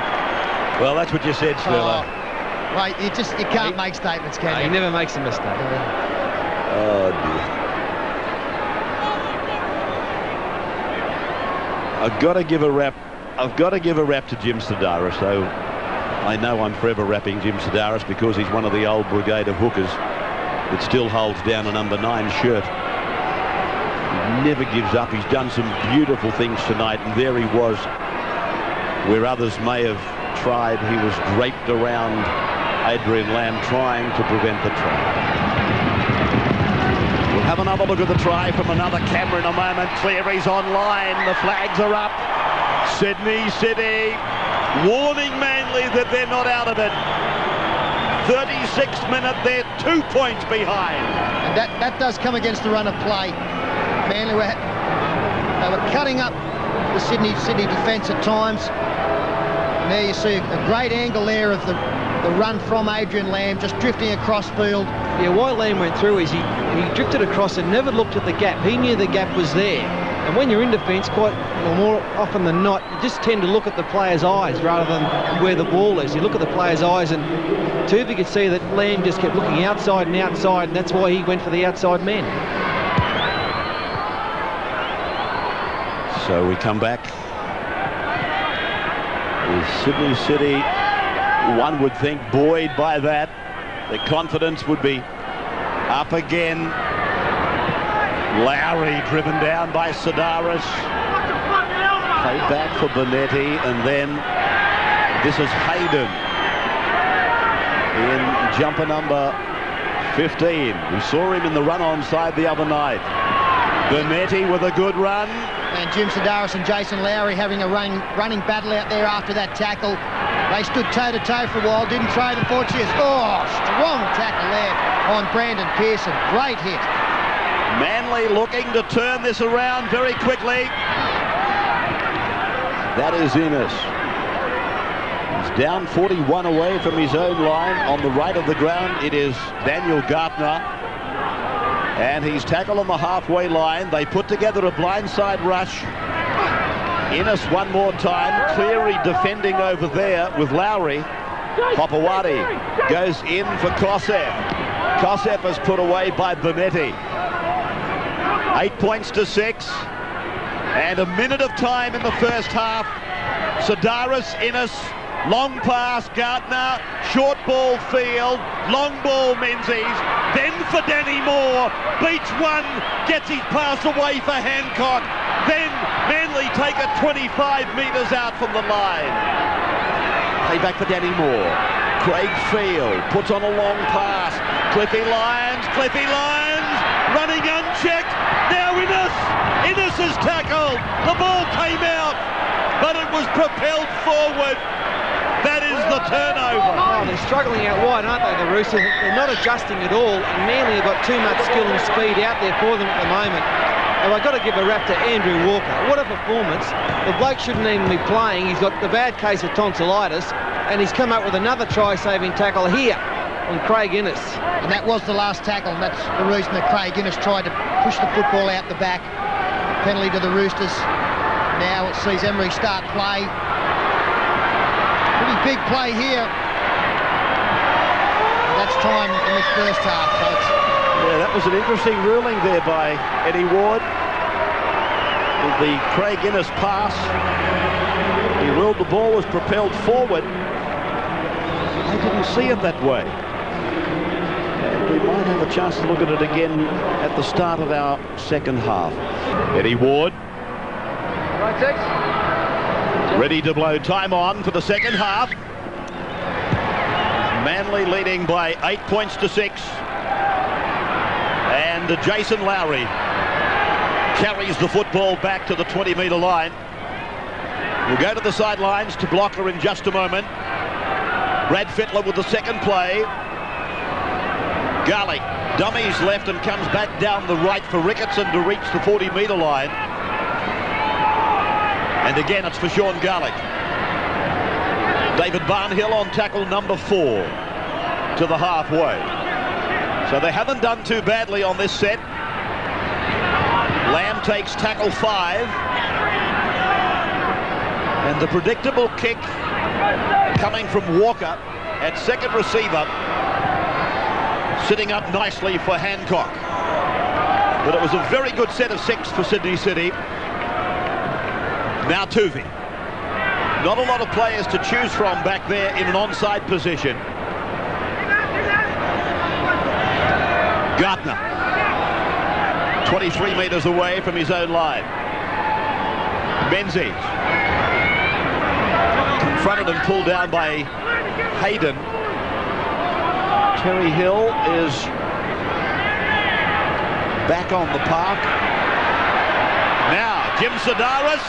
Well, that's what you said, Fidler. Right, you can't make statements, can you? He never makes a mistake. Oh, dear. I've got to give a rap to Jim Sedaris, though I know I'm forever rapping Jim Sedaris because he's one of the old brigade of hookers that still holds down a number 9 shirt. He never gives up. He's done some beautiful things tonight, and there he was where others may have tried. He was draped around Adrian Lamb trying to prevent the try. We'll have another look at the try from another camera in a moment. Cleary's online. The flags are up. Sydney City warning Manly that they're not out of it. 36th minute, they're 2 points behind. And that does come against the run of play. Manly they were cutting up the Sydney defence at times. And there you see a great angle there of the run from Adrian Lamb, just drifting across field. Yeah, why Lamb went through is he drifted across and never looked at the gap. He knew the gap was there. And when you're in defence, more often than not, you just tend to look at the player's eyes rather than where the ball is. You look at the player's eyes, and Tuvey could see that Lamb just kept looking outside, and that's why he went for the outside man. So we come back with Sydney City. One would think, buoyed by that, the confidence would be up again. Lowry driven down by Sedaris. Played back for Bonetti, and then this is Hayden in jumper number 15. We saw him in the run-on side the other night. Bonetti with a good run. And Jim Sedaris and Jason Lowry having a running battle out there after that tackle. They stood toe-to-toe for a while, didn't throw the fortunes. Oh, strong tackle there on Brandon Pearson. Great hit. Manly looking to turn this around very quickly. That is Innes. He's down 41 away from his own line. On the right of the ground, it is Daniel Gartner. And he's tackled on the halfway line. They put together a blindside rush. Innes one more time. Cleary defending over there with Lowry. Popawati goes in for Kosef. Kosef is put away by Bonetti. 8 points to 6. And a minute of time in the first half. Sedaris, Innes, long pass, Gartner, short ball Field, long ball Menzies, then for Danny Moore. Beach one, gets his pass away for Hancock. Then Manly take it 25 metres out from the line. Play back for Danny Moore. Craig Field puts on a long pass. Cliffy Lyons, running unchecked. Now Innes is tackled. The ball came out, but it was propelled forward. That is the turnover. Oh, they're struggling out wide, aren't they, the Roosters? They're not adjusting at all, and Manly have got too much skill and speed out there for them at the moment. And I've got to give a rap to Andrew Walker. What a performance. The bloke shouldn't even be playing. He's got the bad case of tonsillitis, and he's come up with another try-saving tackle here on Craig Innes. And that was the last tackle, and that's the reason that Craig Innes tried to push the football out the back. Penalty to the Roosters. Now it sees Emery start play. Pretty big play here. That's time in this first half, folks. Yeah, that was an interesting ruling there by Eddie Ward. With the Craig Innes pass, he ruled the ball was propelled forward. I didn't see it that way. And we might have a chance to look at it again at the start of our second half. Eddie Ward. Right, six. Ready to blow time on for the second half. Manly leading by 8 points to 6. And Jason Lowry carries the football back to the 20-metre line. We'll go to the sidelines to Blocker in just a moment. Brad Fidler with the second play. Garlick dummies left and comes back down the right for Ricketson to reach the 40-metre line. And again, it's for Sean Garlick. David Barnhill on tackle number 4 to the halfway. So they haven't done too badly on this set. Lamb takes tackle 5. And the predictable kick coming from Walker at second receiver, sitting up nicely for Hancock. But it was a very good set of 6 for Sydney City. Now Tuvey. Not a lot of players to choose from back there in an onside position. Gartner, 23 metres away from his own line. Menzies, confronted and pulled down by Hayden. Terry Hill is back on the park. Now Jim Sedaris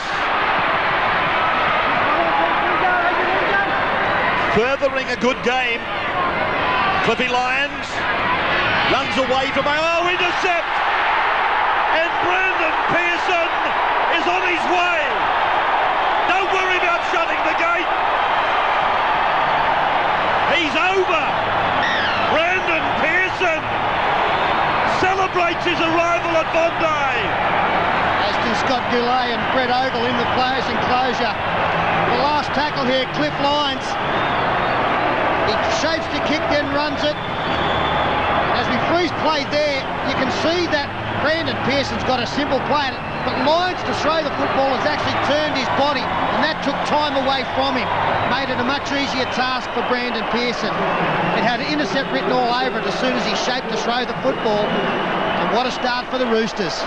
furthering a good game. Cliffy Lyons runs away from intercept, and Brandon Pearson is on his way. Don't worry about shutting the gate. He's over. Brandon Pearson celebrates his arrival at Bondi. As do Scott Goulet and Brett Ogle in the players' enclosure. The last tackle here, Cliff Lyons. He shapes the kick, then runs it. As we freeze play there, you can see that Brandon Pearson's got a simple play, but Lyons to throw the football has actually turned his body, and that took time away from him. Made it a much easier task for Brandon Pearson. It had an intercept written all over it as soon as he shaped to throw the football. And what a start for the Roosters.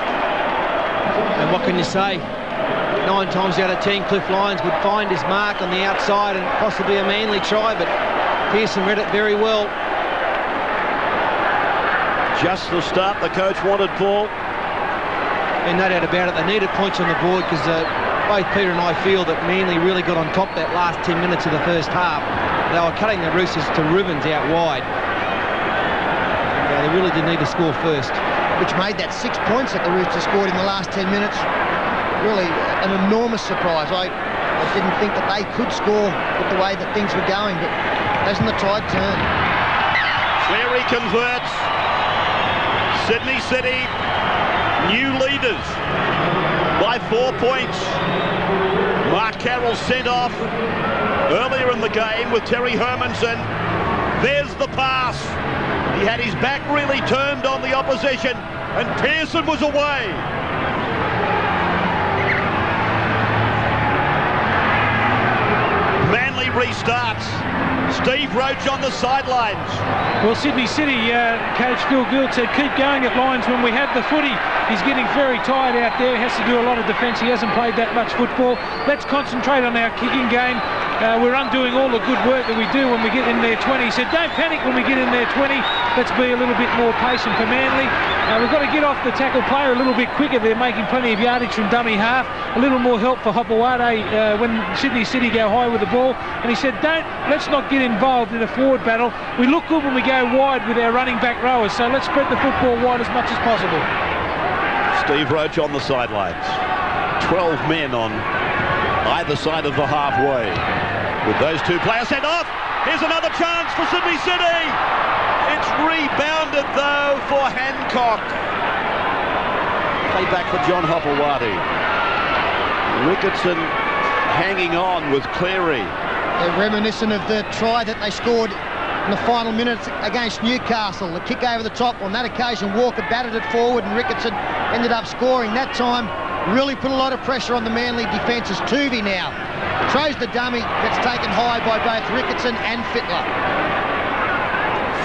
And what can you say? 9 times out of 10, Cliff Lyons would find his mark on the outside and possibly a Manly try, but Pearson read it very well. Just the start the coach wanted, Paul. And no doubt about it, they needed points on the board because both Peter and I feel that Manly really got on top that last 10 minutes of the first half. They were cutting the Roosters to ribbons out wide. They really did need to score first. Which made that 6 points that the Roosters scored in the last 10 minutes really an enormous surprise. I didn't think that they could score with the way that things were going, but hasn't the tide turned? Cleary converts. Sydney City, new leaders by 4 points. Mark Carroll sent off earlier in the game with Terry Hermanson. There's the pass. He had his back really turned on the opposition, and Pearson was away. Manly restarts. Steve Roach on the sidelines. Well, Sydney City, coach Phil Gould said, keep going at Lyons when we have the footy. He's getting very tired out there, has to do a lot of defence. He hasn't played that much football. Let's concentrate on our kicking game. We're undoing all the good work that we do when we get in their 20. He said, don't panic when we get in their 20. Let's be a little bit more patient for Manly. We've got to get off the tackle player a little bit quicker. They're making plenty of yardage from dummy half. A little more help for Hopewade when Sydney City go high with the ball. And he said, let's not get involved in a forward battle. We look good when we go wide with our running back rowers, so let's spread the football wide as much as possible. Steve Roach on the sidelines. 12 men on either side of the halfway. With those two players sent off, here's another chance for Sydney City. It's rebounded though for Hancock. Play back for John Hopewade. Ricketson hanging on with Cleary. They're reminiscent of the try that they scored in the final minutes against Newcastle. The kick over the top. On that occasion, Walker batted it forward and Ricketson ended up scoring. That time really put a lot of pressure on the Manly defences. Tuvey now throws the dummy, gets taken high by both Ricketson and Fidler.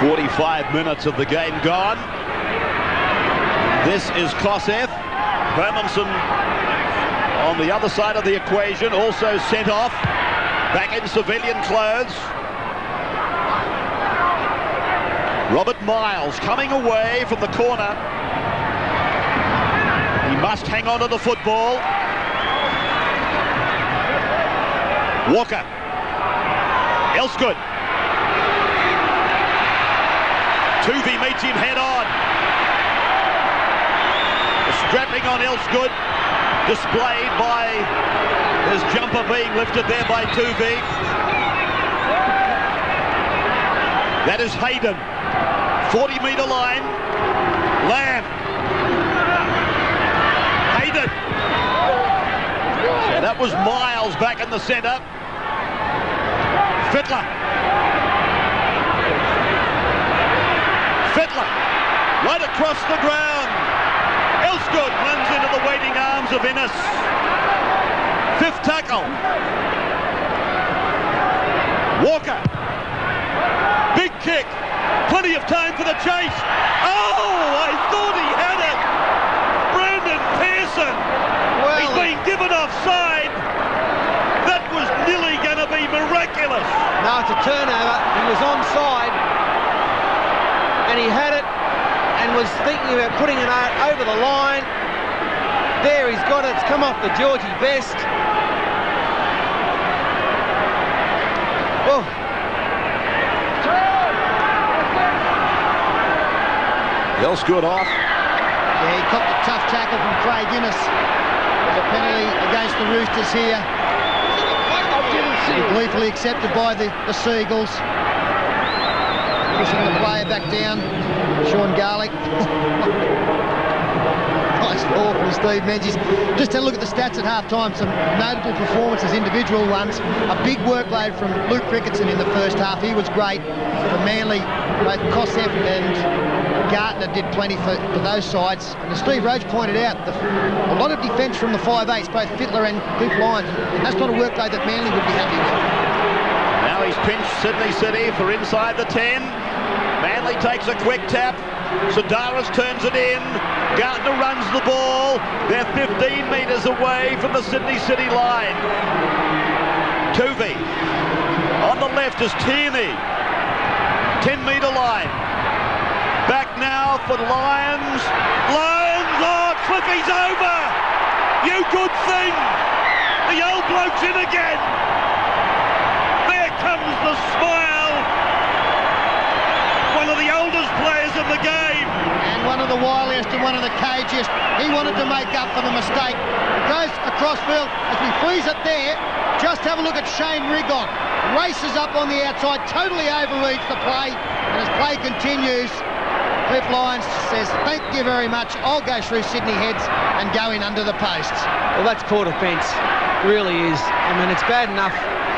45 minutes of the game gone. This is Kosef. Hermanson on the other side of the equation, also sent off, back in civilian clothes. Robert Miles coming away from the corner. He must hang on to the football. Walker. Elsgood. Tuvey meets him head on. The strapping on Elsgood, displayed by his jumper being lifted there by Tuvey. That is Hayden. 40-metre line. Lamb. Hayden. And that was Miles back in the centre. Fidler. Fidler. Right across the ground. Elsgood runs into the waiting arms of Innes. Fifth tackle. Walker. Big kick. Plenty of time for the chase. Oh, I thought he had it. Brandon Pearson. Well, he's been given offside. That was nearly going to be miraculous. No, it's a turnover. He was onside. And he had it and was thinking about putting it over the line. There, he's got it. It's come off the Georgie Best. Oh. Elsgood off. Yeah, he copped a tough tackle from Craig Guinness. There's a penalty against the Roosters here. Gleefully accepted by the Seagulls. Pushing the player back down. Sean Garlick. Nice ball from Steve Menzies. Just have a look at the stats at half-time. Some notable performances, individual ones. A big workload from Luke Ricketson in the first half. He was great. For Manly, both Kosef and Gartner did plenty for those sides. And as Steve Roach pointed out, a lot of defence from the 5'8", both Fidler and Cliff Lyons. That's not a workload that Manly would be happy with. Now he's pinched Sydney City for inside the 10. Manly takes a quick tap. Sedaris turns it in. Gartner runs the ball. They're 15 metres away from the Sydney City line. Tuvey. On the left is Tierney. 10-metre line. Back now for Lions. Lions! Oh, Cliffy's over! You good thing! The old bloke's in again! There comes the smile! One of the oldest players in the game! And one of the wiliest and one of the cagiest. He wanted to make up for the mistake. Goes across field. As we freeze it there, just have a look at Shane Rigon. Races up on the outside, totally overreads the play. And as play continues, Cliff Lyons says, thank you very much. I'll go through Sydney heads and go in under the posts. Well, that's poor defence. Really is. I mean, it's bad enough,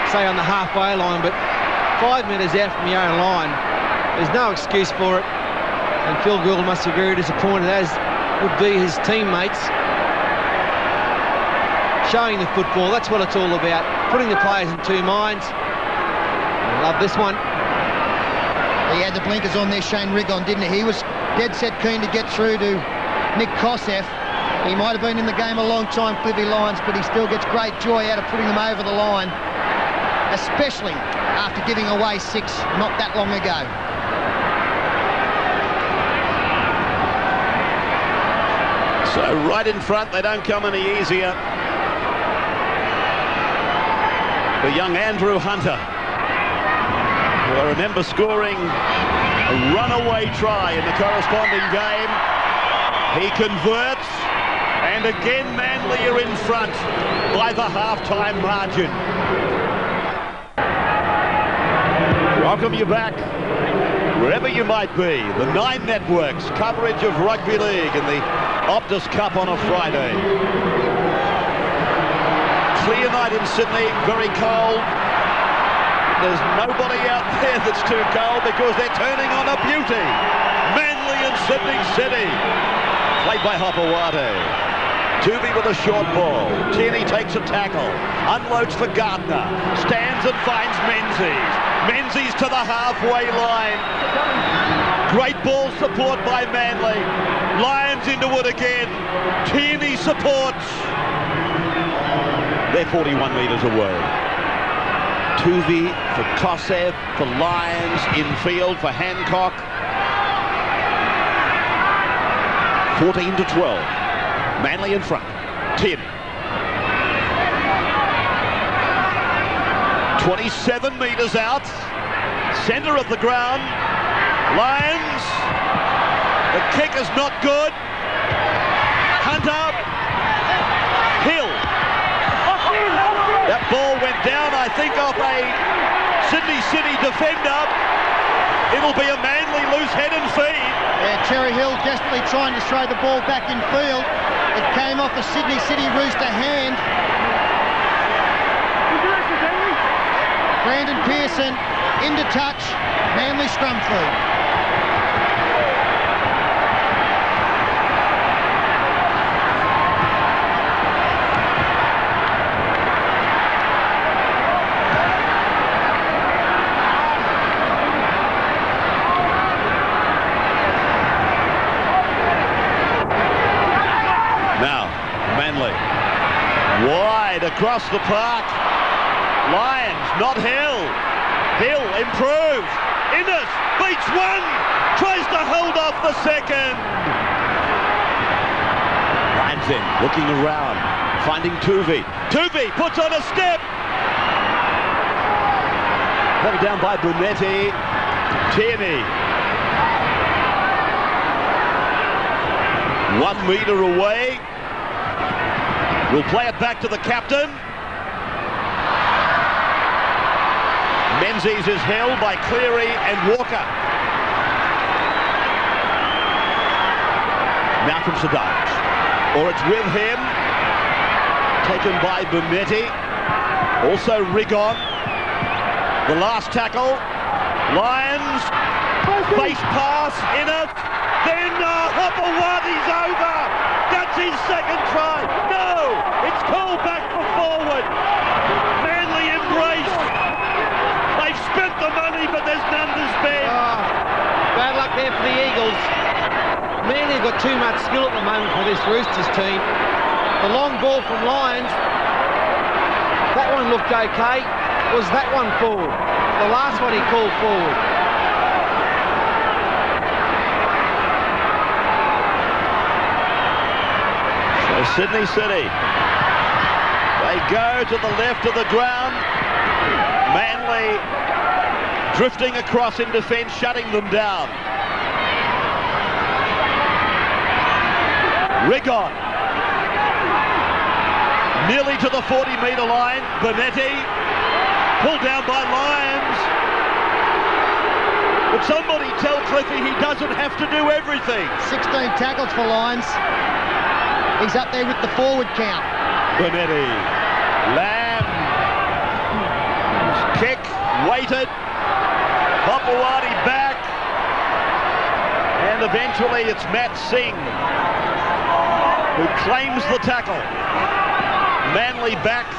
say, on the halfway line, but 5 metres out from your own line, there's no excuse for it. And Phil Gould must be very disappointed, as would be his teammates. Showing the football, that's what it's all about. Putting the players in two minds. I love this one. He had the blinkers on there, Shane Rigon, didn't he? He was dead set keen to get through to Nick Kosef. He might have been in the game a long time, Cliffy Lyons, but he still gets great joy out of putting them over the line, especially after giving away 6 not that long ago. So right in front, they don't come any easier. For young Andrew Hunter, who I remember scoring a runaway try in the corresponding game. He converts, and again Manly are in front by the half-time margin. Welcome you back, wherever you might be. The 9 networks coverage of rugby league in the Optus Cup on a Friday. Clear night in Sydney, very cold. There's nobody out there that's too cold because they're turning on a beauty. Manly and Sydney City. Played by Hopewade. Tuvey with a short ball. Tierney takes a tackle. Unloads for Gardner. Stands and finds Menzies. Menzies to the halfway line. Great ball support by Manly. Lions into it again. Tierney supports. They're 41 metres away. Tuvey for Kosef, for Lions, infield for Hancock. 14-12. Manly in front. Tierney. 27 metres out. Centre of the ground. Lions. The kick is not good. Hunter. Hill. That ball went down, I think, off a Sydney City defender. It'll be a Manly loose head and feet. Yeah, Cherry Hill desperately trying to throw the ball back in field. It came off a Sydney City Rooster hand. Brandon Pearson into touch. Manly scrum through. Wide across the park. Lions, not Hill. Hill improves. Innes beats one. Tries to hold off the second. Lions in, looking around, finding Tuvey. Tuvey puts on a step. Held down by Brunetti. Tierney. 1 metre away. We'll play it back to the captain. Menzies is held by Cleary and Walker. Malcolm Sedaris. Or it's with him. Taken by Brunetti. Also Rigon. The last tackle. Lions. Face pass in it. Then Hopawadi's over. That's his second try. No! It's called back for forward. Manly embraced. They've spent the money, but there's none to spend. Bad luck there for the Eagles. Manly have got too much skill at the moment for this Roosters team. The long ball from Lions. That one looked okay. Was that one forward? The last one he called forward. Sydney City. They go to the left of the ground. Manly drifting across in defence, shutting them down. Rigon. Nearly to the 40-metre line. Bonetti. Pulled down by Lions. But somebody tell Cliffy he doesn't have to do everything. 16 tackles for Lions. He's up there with the forward count. Bonetti. Lamb. Kick. Waited. Hopawadi back. And eventually it's Matt Singh who claims the tackle. Manly back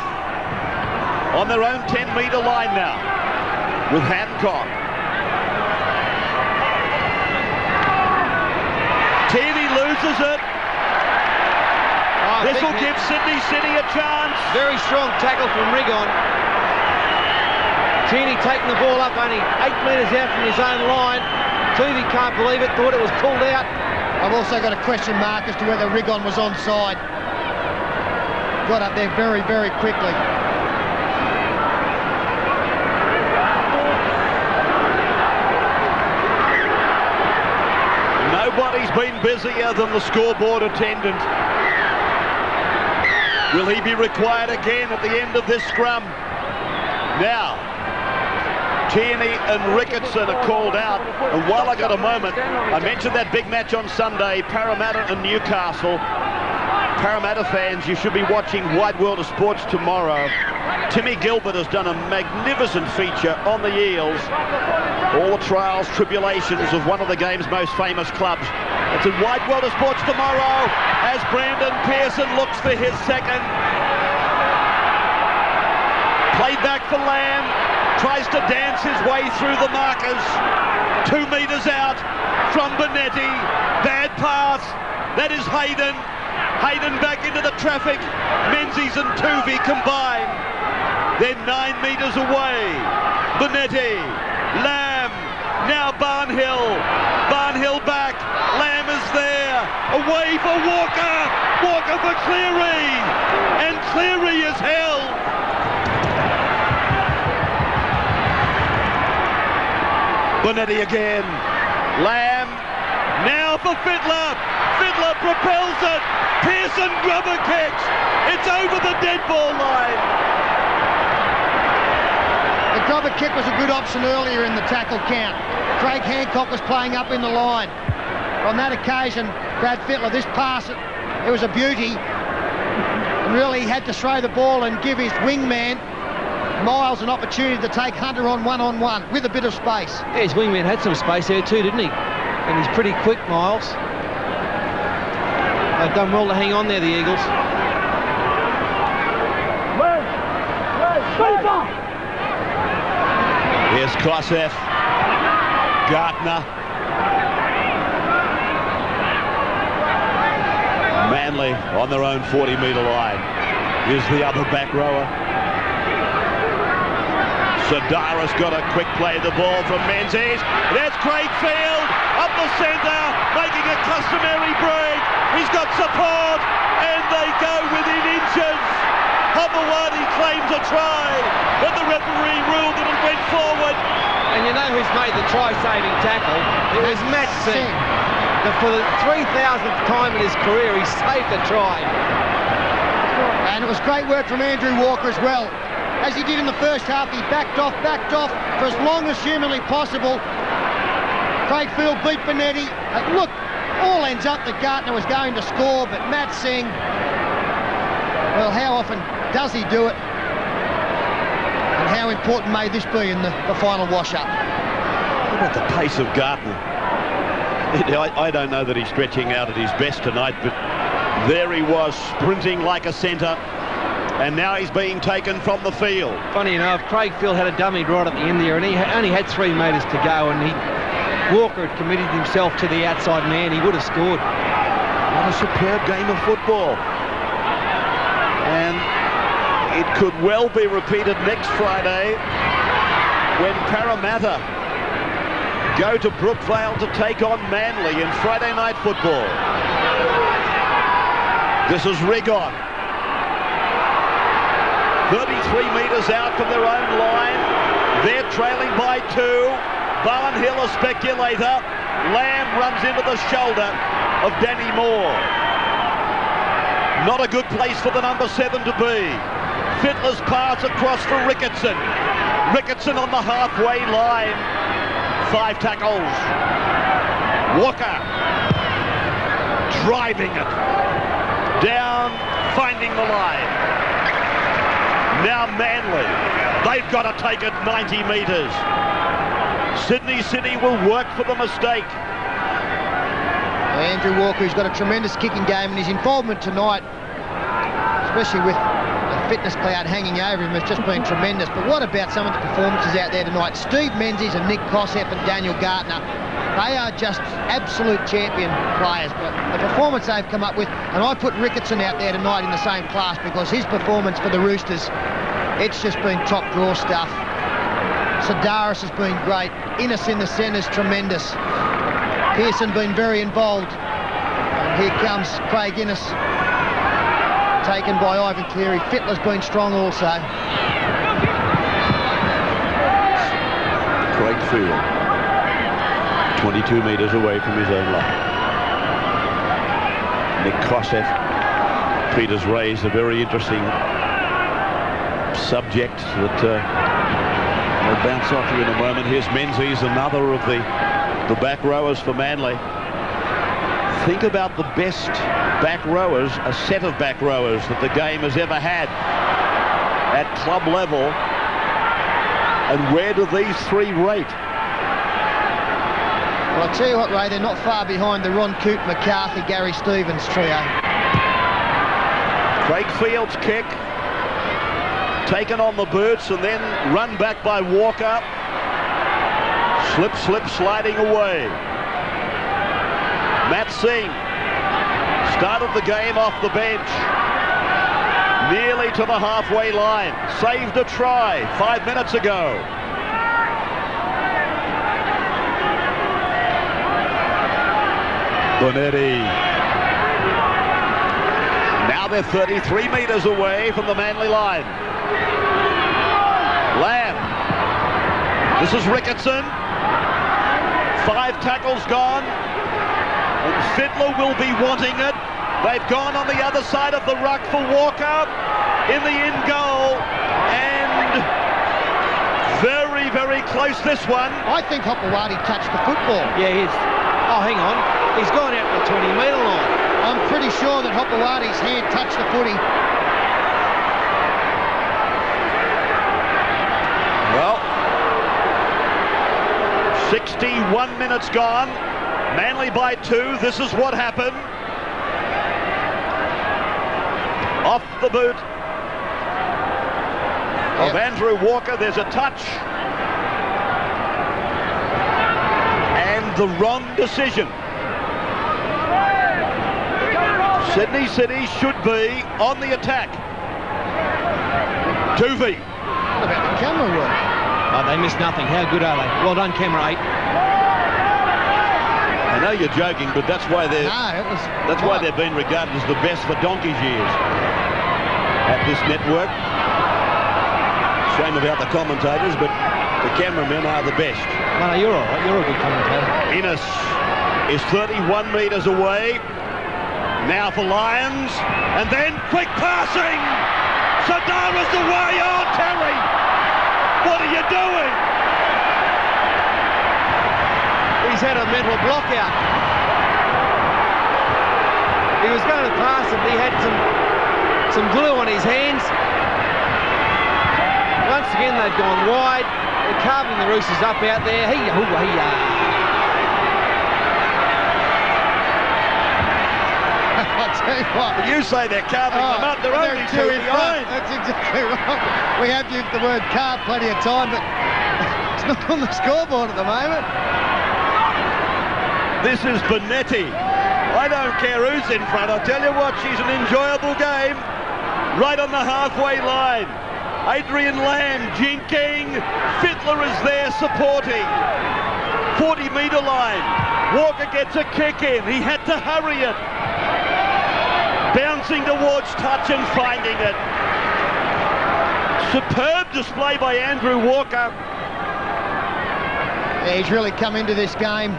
on their own 10-metre line now with Hancock. Tierney loses it. This will give Sydney City a chance. Very strong tackle from Rigon. Tierney taking the ball up only 8 metres out from his own line. Tuvey can't believe it, thought it was pulled out. I've also got a question mark as to whether Rigon was onside. Got up there very, very quickly. Nobody's been busier than the scoreboard attendant. Will he be required again at the end of this scrum? Now, Tierney and Ricketson are called out. And while I got a moment, I mentioned that big match on Sunday, Parramatta and Newcastle. Parramatta fans, you should be watching Wide World of Sports tomorrow. Timmy Gilbert has done a magnificent feature on the Eels. All the trials, tribulations of one of the game's most famous clubs. It's in Wide World of Sports tomorrow as Brandon Pearson looks for his second. Played back for Lamb. Tries to dance his way through the markers. 2 metres out from Bonetti. Bad pass. That is Hayden. Hayden back into the traffic. Menzies and Tuvey combine. They're 9 metres away. Bonetti. Lamb. Now Barnhill. Barnhill back. Lamb is there. away for Walker. Walker for Cleary, and Cleary is held. Bonetti again. Lamb now for Fidler. Fidler propels it. Pearson grubber kicks. It's over the dead ball line. The grubber kick was a good option earlier in the tackle count. Craig Hancock was playing up in the line. On that occasion, Brad Fidler, this pass, it was a beauty. And really had to throw the ball and give his wingman, Miles, an opportunity to take Hunter on one with a bit of space. Yeah, his wingman had some space there too, didn't he? And he's pretty quick, Miles. They've done well to hang on there, the Eagles. Here's Kosef. Gartner. Manly on their own 40-metre line. Here's the other back rower. Sadaris got a quick play the ball from Menzies. There's Craig Field up the centre, making a customary break. He's got support, and they go within inches. Hobawadi claims a try, but the referee ruled that it went forward. And you know who's made the try-saving tackle? It was Matt Singh. For the 3,000th time in his career, he saved a try. And it was great work from Andrew Walker as well. As he did in the first half, he backed off for as long as humanly possible. Craig Field beat Bonetti. Look, all ends up that Gartner was going to score, but Matt Singh, well, how often does he do it? And how important may this be in the final wash-up? Look at the pace of Gartner. I don't know that he's stretching out at his best tonight, but there he was, sprinting like a centre, and now he's being taken from the field. Funny enough, Craig Field had a dummy right at the end there, and he only had 3 metres to go, and Walker had committed himself to the outside man. He would have scored. What a superb game of football. And it could well be repeated next Friday when Parramatta go to Brookvale to take on Manly in Friday night football. This is Rigon. 33 metres out from their own line. They're trailing by 2. Barnhill, a speculator. Lamb runs into the shoulder of Danny Moore. Not a good place for the number 7 to be. Fidler's pass across for Ricketson. Ricketson on the halfway line. 5 tackles. Walker driving it down, finding the line. Now Manly, they've got to take it 90 metres. Sydney City will work for the mistake. Andrew Walker, who's got a tremendous kicking game, and his involvement tonight, especially with the fitness cloud hanging over him, has just been tremendous. But what about some of the performances out there tonight? Steve Menzies and Nick Kosef and Daniel Gartner, they are just absolute champion players. But the performance they've come up with, and I put Ricketson out there tonight in the same class because his performance for the Roosters, it's just been top draw stuff. Sadaris has been great. Innes in the centre's tremendous. Pearson been very involved. And here comes Craig Innes, taken by Ivan Cleary. Fitler's been strong also. Craig Field, 22 metres away from his own line. Nick Kosef. Peter's raised a very interesting subject that I'll bounce off you in a moment. Here's Menzies, another of the back rowers for Manly. Think about the best back rowers, a set of back rowers that the game has ever had at club level. And where do these 3 rate? Well, I'll tell you what, Ray, they're not far behind the Ron Coote, McCarthy, Gary Stevens trio. Craig Field's kick, taken on the boots and then run back by Walker. Slip, sliding away. Matt Singh started the game off the bench. Nearly to the halfway line. Saved a try 5 minutes ago. Bonetti Now they're 33 metres away from the Manly line. Lamb. This is Ricketson. 5 tackles gone. And Fidler will be wanting it. They've gone on the other side of the ruck for Walker in the in goal. And very, very close this one. I think Hopewadi touched the football. Yeah, he's... Oh, hang on. He's gone out to the 20-metre line. I'm pretty sure that Hopewadi's hand touched the footy. Well, 61 minutes gone. Manly by 2. This is what happened. Off the boot of Andrew Walker. There's a touch. And the wrong decision. Sydney City should be on the attack. Tuvey. What about the camera work? Oh, they missed nothing. How good are they? Well done, camera 8. I know you're joking, but that's why they're why they've been regarded as the best for donkey's years at this network. Shame about the commentators, but the cameramen are the best. No, you're all right. You're a good commentator. Innes is 31 metres away. Now for Lions, and then quick passing. Sadara's away. Oh, Terry, what are you doing? He's had a mental block out. He was going to pass him. He had some glue on his hands. Once again, they've gone wide. They're carving the Roosters up out there. I'll tell you what. You say they're carving them up. They're only 2 behind. That's exactly right. We have used the word carve plenty of time, but it's not on the scoreboard at the moment. This is Bonetti. I don't care who's in front. I'll tell you what, she's an enjoyable game. Right on the halfway line. Adrian Lamb jinking. Fidler is there supporting. 40-metre line. Walker gets a kick in. He had to hurry it. Bouncing towards touch and finding it. Superb display by Andrew Walker. Yeah, he's really come into this game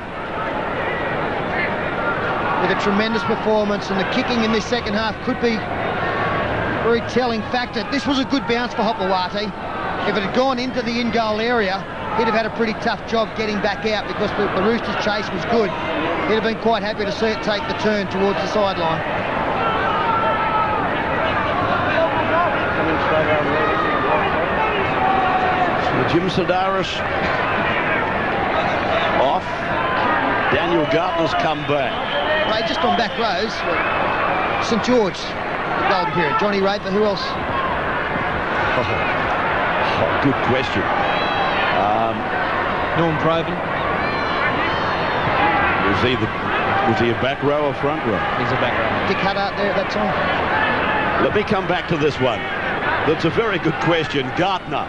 with a tremendous performance, and the kicking in this second half could be a very telling factor. This was a good bounce for Hopewadi. If it had gone into the in-goal area, he'd have had a pretty tough job getting back out because the Roosters' chase was good. He'd have been quite happy to see it take the turn towards the sideline. So Jim Sedaris off. Daniel Gartner's come back. Right, just on back rows. St George, the golden period. Johnny Raper, who else? Good question. Norm Proven. Was he a back row or front row? He's a back row. Dick Huddart there at that time. Let me come back to this one. That's a very good question. Gartner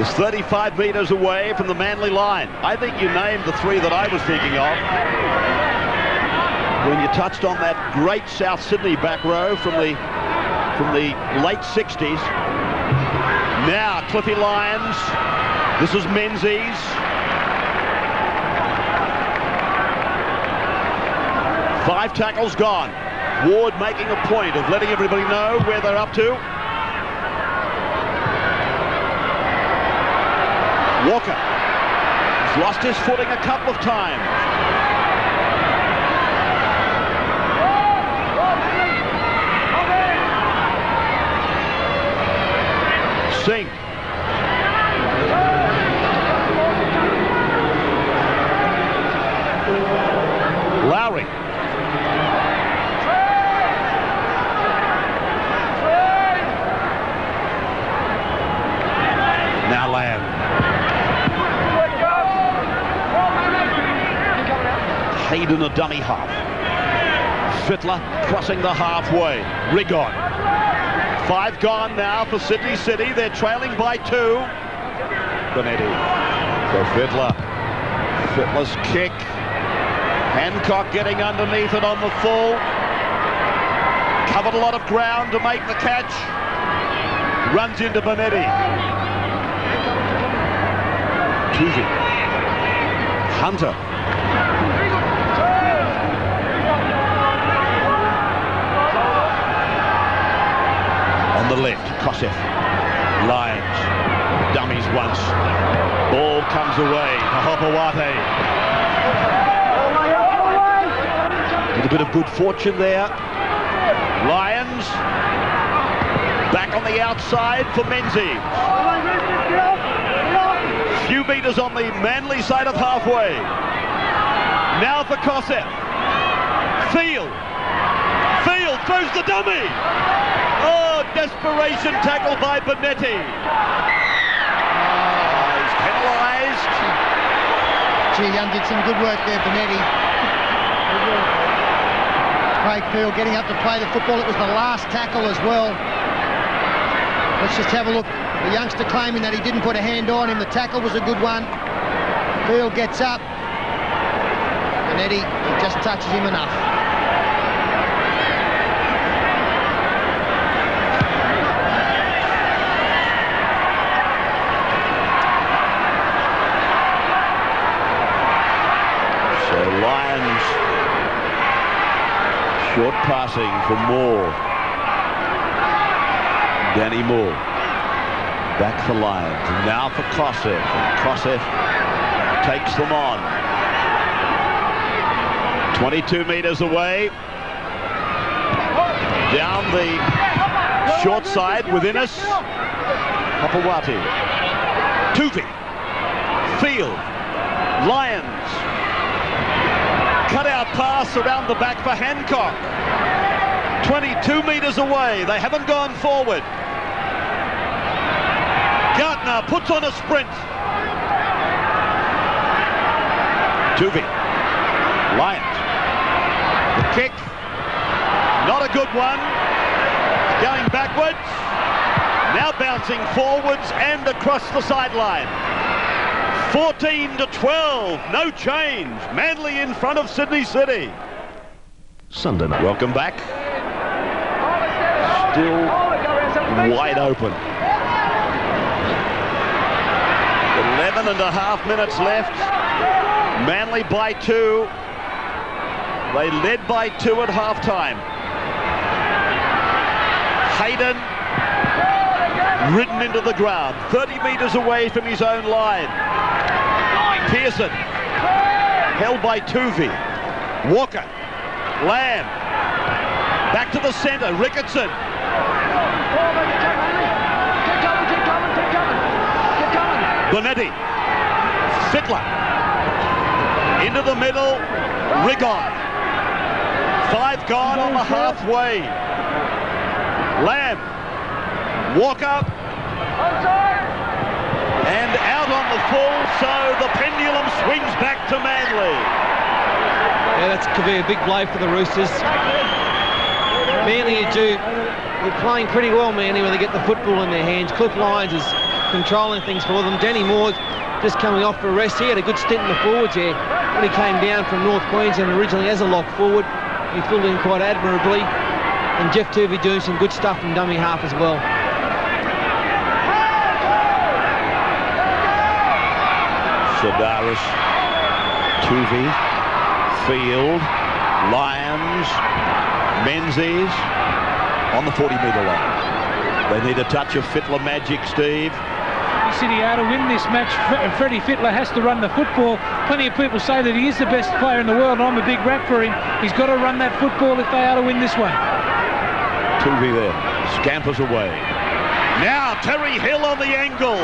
is 35 metres away from the Manly line. I think you named the 3 that I was thinking of when you touched on that great South Sydney back row from the late 60s. Now Cliffy Lyons. This is Menzies. Five tackles gone. Ward making a point of letting everybody know where they're up to. Walker has lost his footing a couple of times. Singh. Lowry. Now Lamb. Hayden a dummy half. Fidler crossing the halfway. Rigon. 5 gone now for Sydney City. They're trailing by 2. Bonetti. So Fidler. Fidler's kick. Hancock getting underneath it on the full. Covered a lot of ground to make the catch. Runs into Bonetti. Tuvi. Hunter. On the left, Kosef. Lyons. Dummies once. Ball comes away to Hopawate. With a bit of good fortune there. Lyons. Back on the outside for Menzies. Few metres on the Manly side of halfway. Now for Kosef. Field throws the dummy. Oh, desperation tackle by Bonetti. He's penalised. Gee, Young did some good work there, Bonetti. Craig Field getting up to play the football. It was the last tackle as well. Let's just have a look. The youngster claiming that he didn't put a hand on him. The tackle was a good one. Field gets up. Bonetti, he just touches him enough. So Lyons, short passing for Moore. Danny Moore. Back for Lyons. And now for Kosef. And Kosef takes them on. 22 metres away. Down the short side with Innes. Hopawate. Tuvi. Field. Lyons. Cut-out pass around the back for Hancock. 22 metres away. They haven't gone forward. Gardner puts on a sprint. Tuvi. Lyons. The kick. Not a good one. Going backwards. Now bouncing forwards and across the sideline. 14-12. No change. Manly in front of Sydney City. Sunday night. Welcome back. Still wide open. 11.5 minutes left. Manly by 2. They led by 2 at half-time. Hayden ridden into the ground, 30 metres away from his own line. Pearson held by Tuvi. Walker. Lamb. Back to the centre. Ricketson. Bonetti. Fidler. Into the middle. Rigon. 5 gone on the halfway. Lamb. Walker. And out on the full, so the pendulum swings back to Manly. Yeah, that could be a big blow for the Roosters. Manly they're playing pretty well, Manly, when they get the football in their hands. Cliff Lyons is controlling things for them. Danny Moore's just coming off for a rest. He had a good stint in the forwards here when he came down from North Queensland originally as a lock forward. He filled in quite admirably. And Jeff Turvey doing some good stuff from dummy half as well. Sedaris, Tuvi, Field, Lyons, Menzies on the 40-metre line. They need a touch of Fidler magic, Steve. City are to win this match. Freddie Fidler has to run the football. Plenty of people say that he is the best player in the world, and I'm a big rap for him. He's got to run that football if they are to win this one. Tuvi there, scampers away. Now Terry Hill on the angle.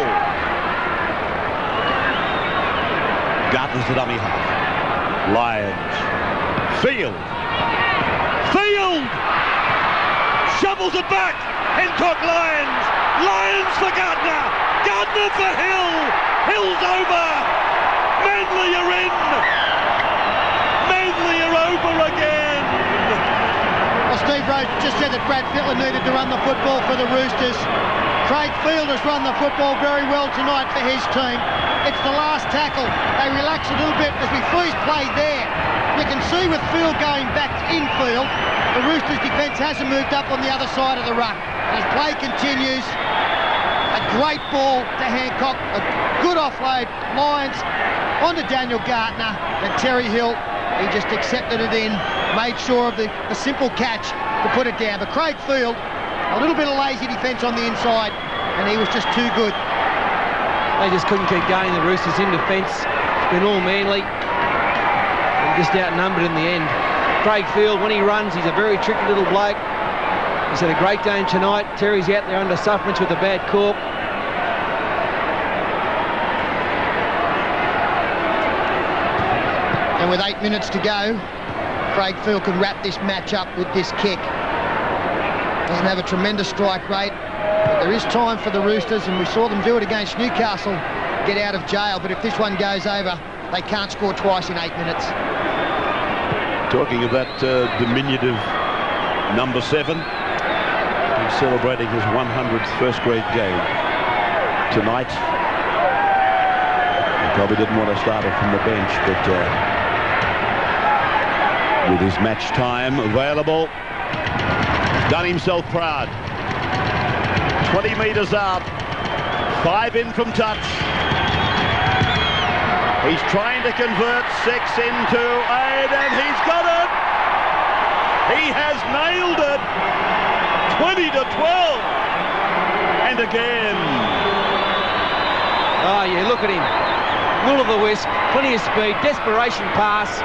Gardner's the dummy half. Lyons. Field. Shovels it back. Hancock Lyons. Lyons for Gardner. Gardner for Hill. Hill's over. Manly are in. Manly are over again. Well, Steve Rose just said that Brad Fidler needed to run the football for the Roosters. Craig Field has run the football very well tonight for his team. It's the last tackle. They relax a little bit as we freeze play there. You can see with Field going back infield, the Roosters' defence hasn't moved up on the other side of the ruck. As play continues, a great ball to Hancock, a good offload, Lions onto Daniel Gartner, and Terry Hill, he just accepted it in, made sure of the simple catch to put it down. But Craig Field, a little bit of lazy defence on the inside, and he was just too good. They just couldn't keep going, the Roosters, in defence. It's been all Manly. And just outnumbered in the end. Craig Field, when he runs, he's a very tricky little bloke. He's had a great game tonight. Terry's out there under sufferance with a bad cork. And with 8 minutes to go, Craig Field can wrap this match up with this kick. Doesn't have a tremendous strike rate, but there is time for the Roosters, and we saw them do it against Newcastle, get out of jail. But if this one goes over, they can't score twice in 8 minutes. Talking about diminutive number 7, he's celebrating his 100th first-grade game tonight. He probably didn't want to start it from the bench, but with his match time available, done himself proud. 20 metres out, 5 in from touch. He's trying to convert 6 into 8, and he's got it! He has nailed it! 20 to 12! And again. Oh, yeah, look at him. Will of the wisp, plenty of speed, desperation pass,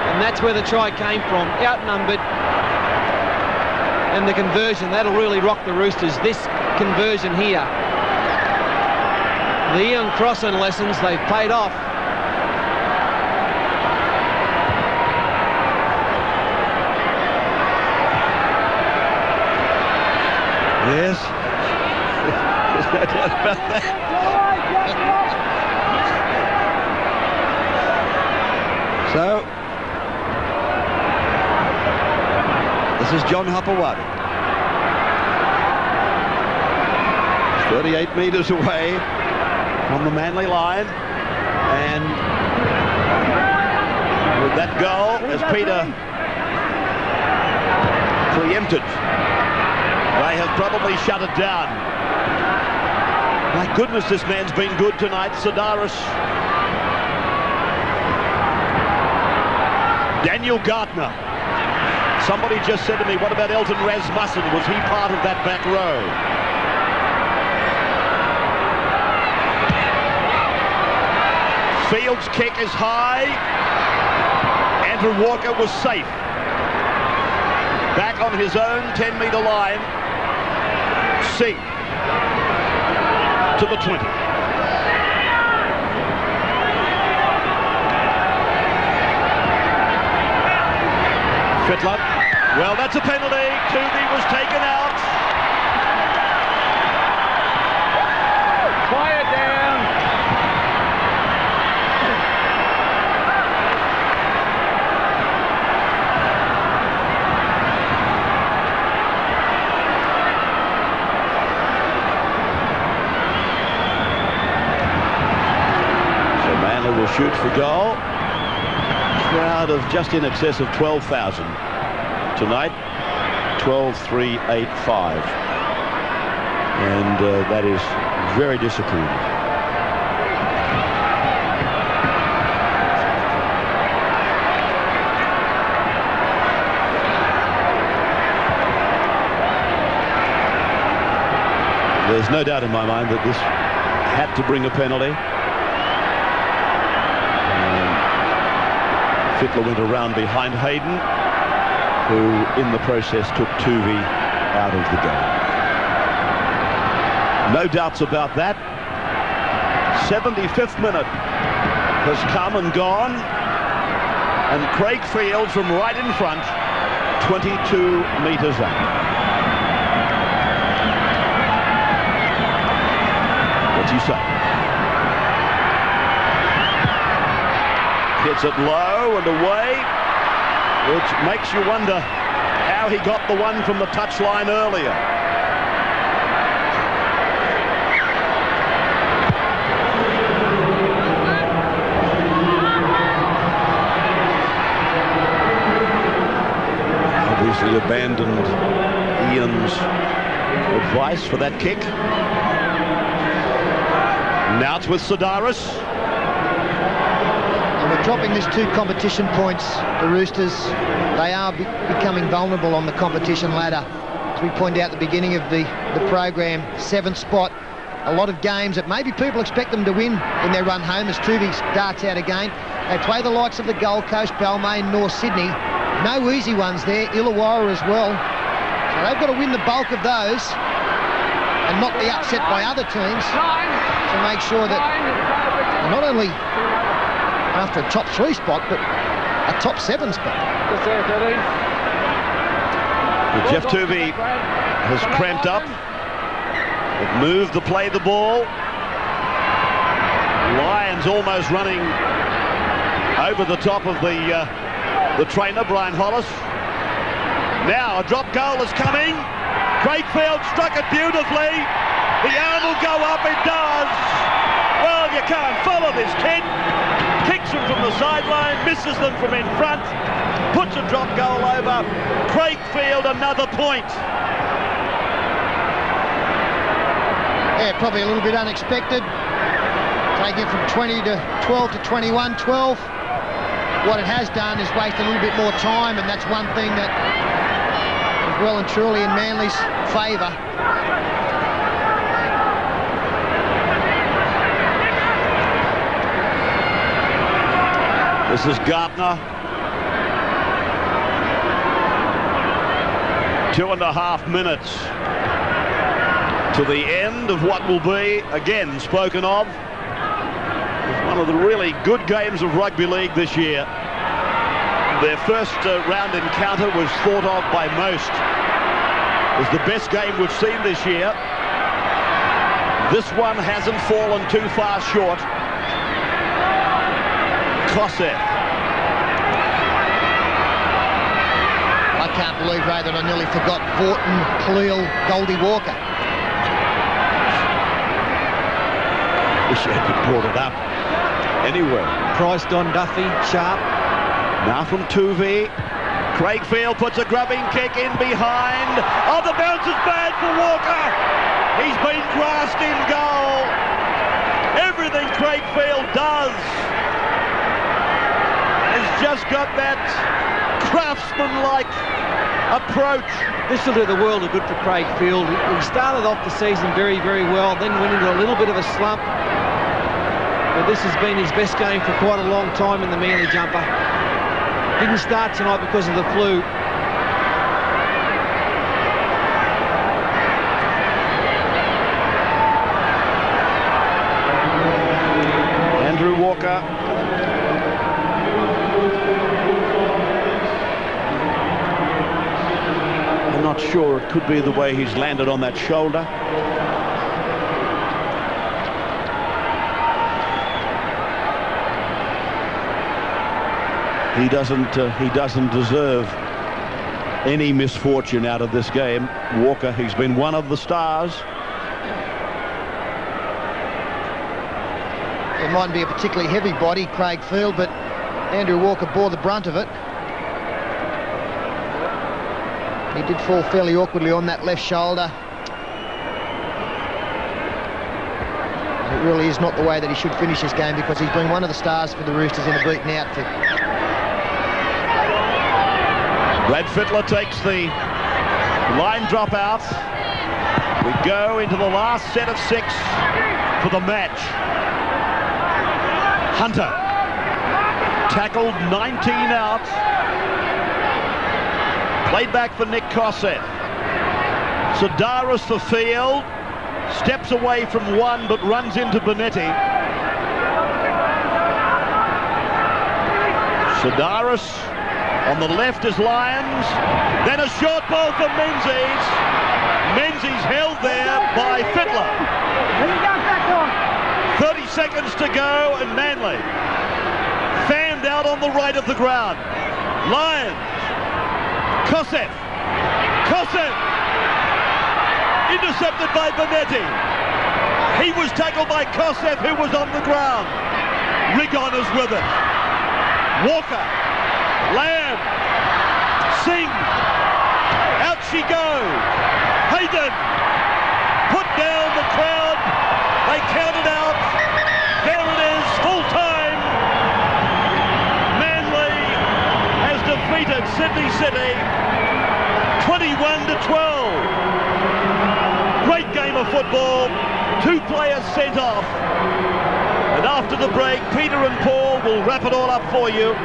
and that's where the try came from, outnumbered. And the conversion, that'll really rock the Roosters, this conversion here. The Ian Crossan lessons, they've paid off. Yes. There's no doubt about that. So, this is John Hopewadi. 38 metres away from the Manly line. And with that goal, as Peter preempted, they have probably shut it down. My goodness, this man's been good tonight, Sidaris. Daniel Gartner. Somebody just said to me, what about Elton Rasmussen? Was he part of that back row? Field's kick is high. Andrew Walker was safe. Back on his own 10-metre line. Singh to the 20. Fidler. Well, that's a penalty. Tooby was taken out. Quiet down. So Manly will shoot for goal. Crowd of just in excess of 12,000 tonight. 12,385, and that is very disappointing. There's no doubt in my mind that this had to bring a penalty. Fidler went around behind Hayden, who in the process took Tuvey out of the game. No doubts about that. 75th minute has come and gone, and Craig Field from right in front, 22 metres up. What's he say? Hits it low and away, which makes you wonder how he got the one from the touchline earlier. Obviously He abandoned Ian's advice for that kick. Now it's with Sidaris. And we're dropping this 2 competition points. The Roosters, they are becoming vulnerable on the competition ladder. As we pointed out at the beginning of the program, 7th spot. A lot of games that maybe people expect them to win in their run home as Tuvi darts out again. They play the likes of the Gold Coast, Balmain, North Sydney. No easy ones there, Illawarra as well. So they've got to win the bulk of those and not be upset by other teams to make sure that they're not only after a top 3 spot, but a top 7 spot. Well, Jeff Tuvey has cramped up. They've moved to play the ball. Lions almost running over the top of the trainer, Brian Hollis. Now a drop goal is coming. Craigfield struck it beautifully. The arm will go up, it does. Well, you can't follow this kid. Kicks them from the sideline, misses them from in front, puts a drop goal over. Craigfield another point. Yeah, probably a little bit unexpected. Taking it from 20 to 12 to 21, 12. What it has done is waste a little bit more time, and that's one thing that is well and truly in Manly's favour. This is Gardner. 2.5 minutes to the end of what will be, again spoken of, one of the really good games of rugby league this year. Their first round encounter was thought of by most as the best game we've seen this year. This one hasn't fallen too far short. Kosef. I can't believe, Ray, that I nearly forgot Vorton, Khalil, Goldie Walker. Wish you had brought it up anyway. Price, Don Duffy, Sharp. Now from Tuvey. Craigfield puts a grubbing kick in behind. Oh, the bounce is bad for Walker. He's been grasped in goal. Everything Craigfield does has just got that craftsman-like approach. This will do the world of good for Craigfield. He started off the season very, very well, then went into a little bit of a slump. But this has been his best game for quite a long time in the Manly jumper. Didn't start tonight because of the flu. Andrew Walker. I'm not sure, it could be the way he's landed on that shoulder. He doesn't deserve any misfortune out of this game. Walker, he's been one of the stars. It mightn't be a particularly heavy body, Craigfield, but Andrew Walker bore the brunt of it. He did fall fairly awkwardly on that left shoulder. It really is not the way that he should finish this game, because he's been one of the stars for the Roosters in a beaten outfit. Brad Fidler takes the line drop out. We go into the last set of 6 for the match. Hunter tackled 19 out. Played back for Nick Kosef. Sidaris for Field. Steps away from one but runs into Bonetti. Sidaris on the left is Lyons. Then a short ball for Menzies. Menzies held there by Fidler. 30 seconds to go and Manly fanned out on the right of the ground. Lyons. Kosef. Intercepted by Bonetti. He was tackled by Kosef, who was on the ground. Rigon is with it. Walker. Lamb. Singh. she go? Hayden put down the crowd. They counted out. There it is, full time. Manly has defeated Sydney City 21-12. Great game of football. 2 players sent off. And after the break, Peter and Paul will wrap it all up for you.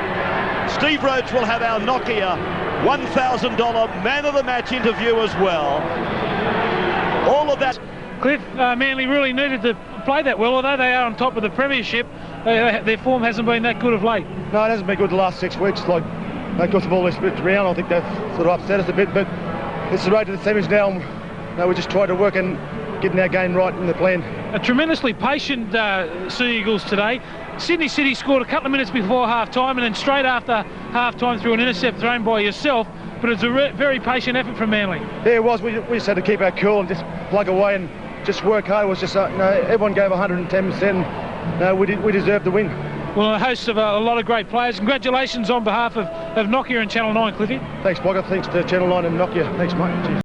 Steve Roach will have our Nokia $1,000 man of the match interview as well. All of that. Cliff, Manly really needed to play that well, although they are on top of the premiership. Their form hasn't been that good of late. No, it hasn't been good the last 6 weeks. Like, they got the ball this bit round. I think they've sort of upset us a bit, but it's the road to the semis now. We just try to work and getting our game right in the plan. A tremendously patient Sea Eagles today. Sydney City scored a couple of minutes before half-time, and then straight after half-time through an intercept thrown by yourself, but it's a very patient effort from Manly. Yeah, it was. We just had to keep our cool and just plug away and just work hard. It was just, everyone gave 110%. We deserved the win. Well, a host of a lot of great players. Congratulations on behalf of Nokia and Channel 9, Cliffy. Thanks, Bogger. Thanks to Channel 9 and Nokia. Thanks, mate. Cheers.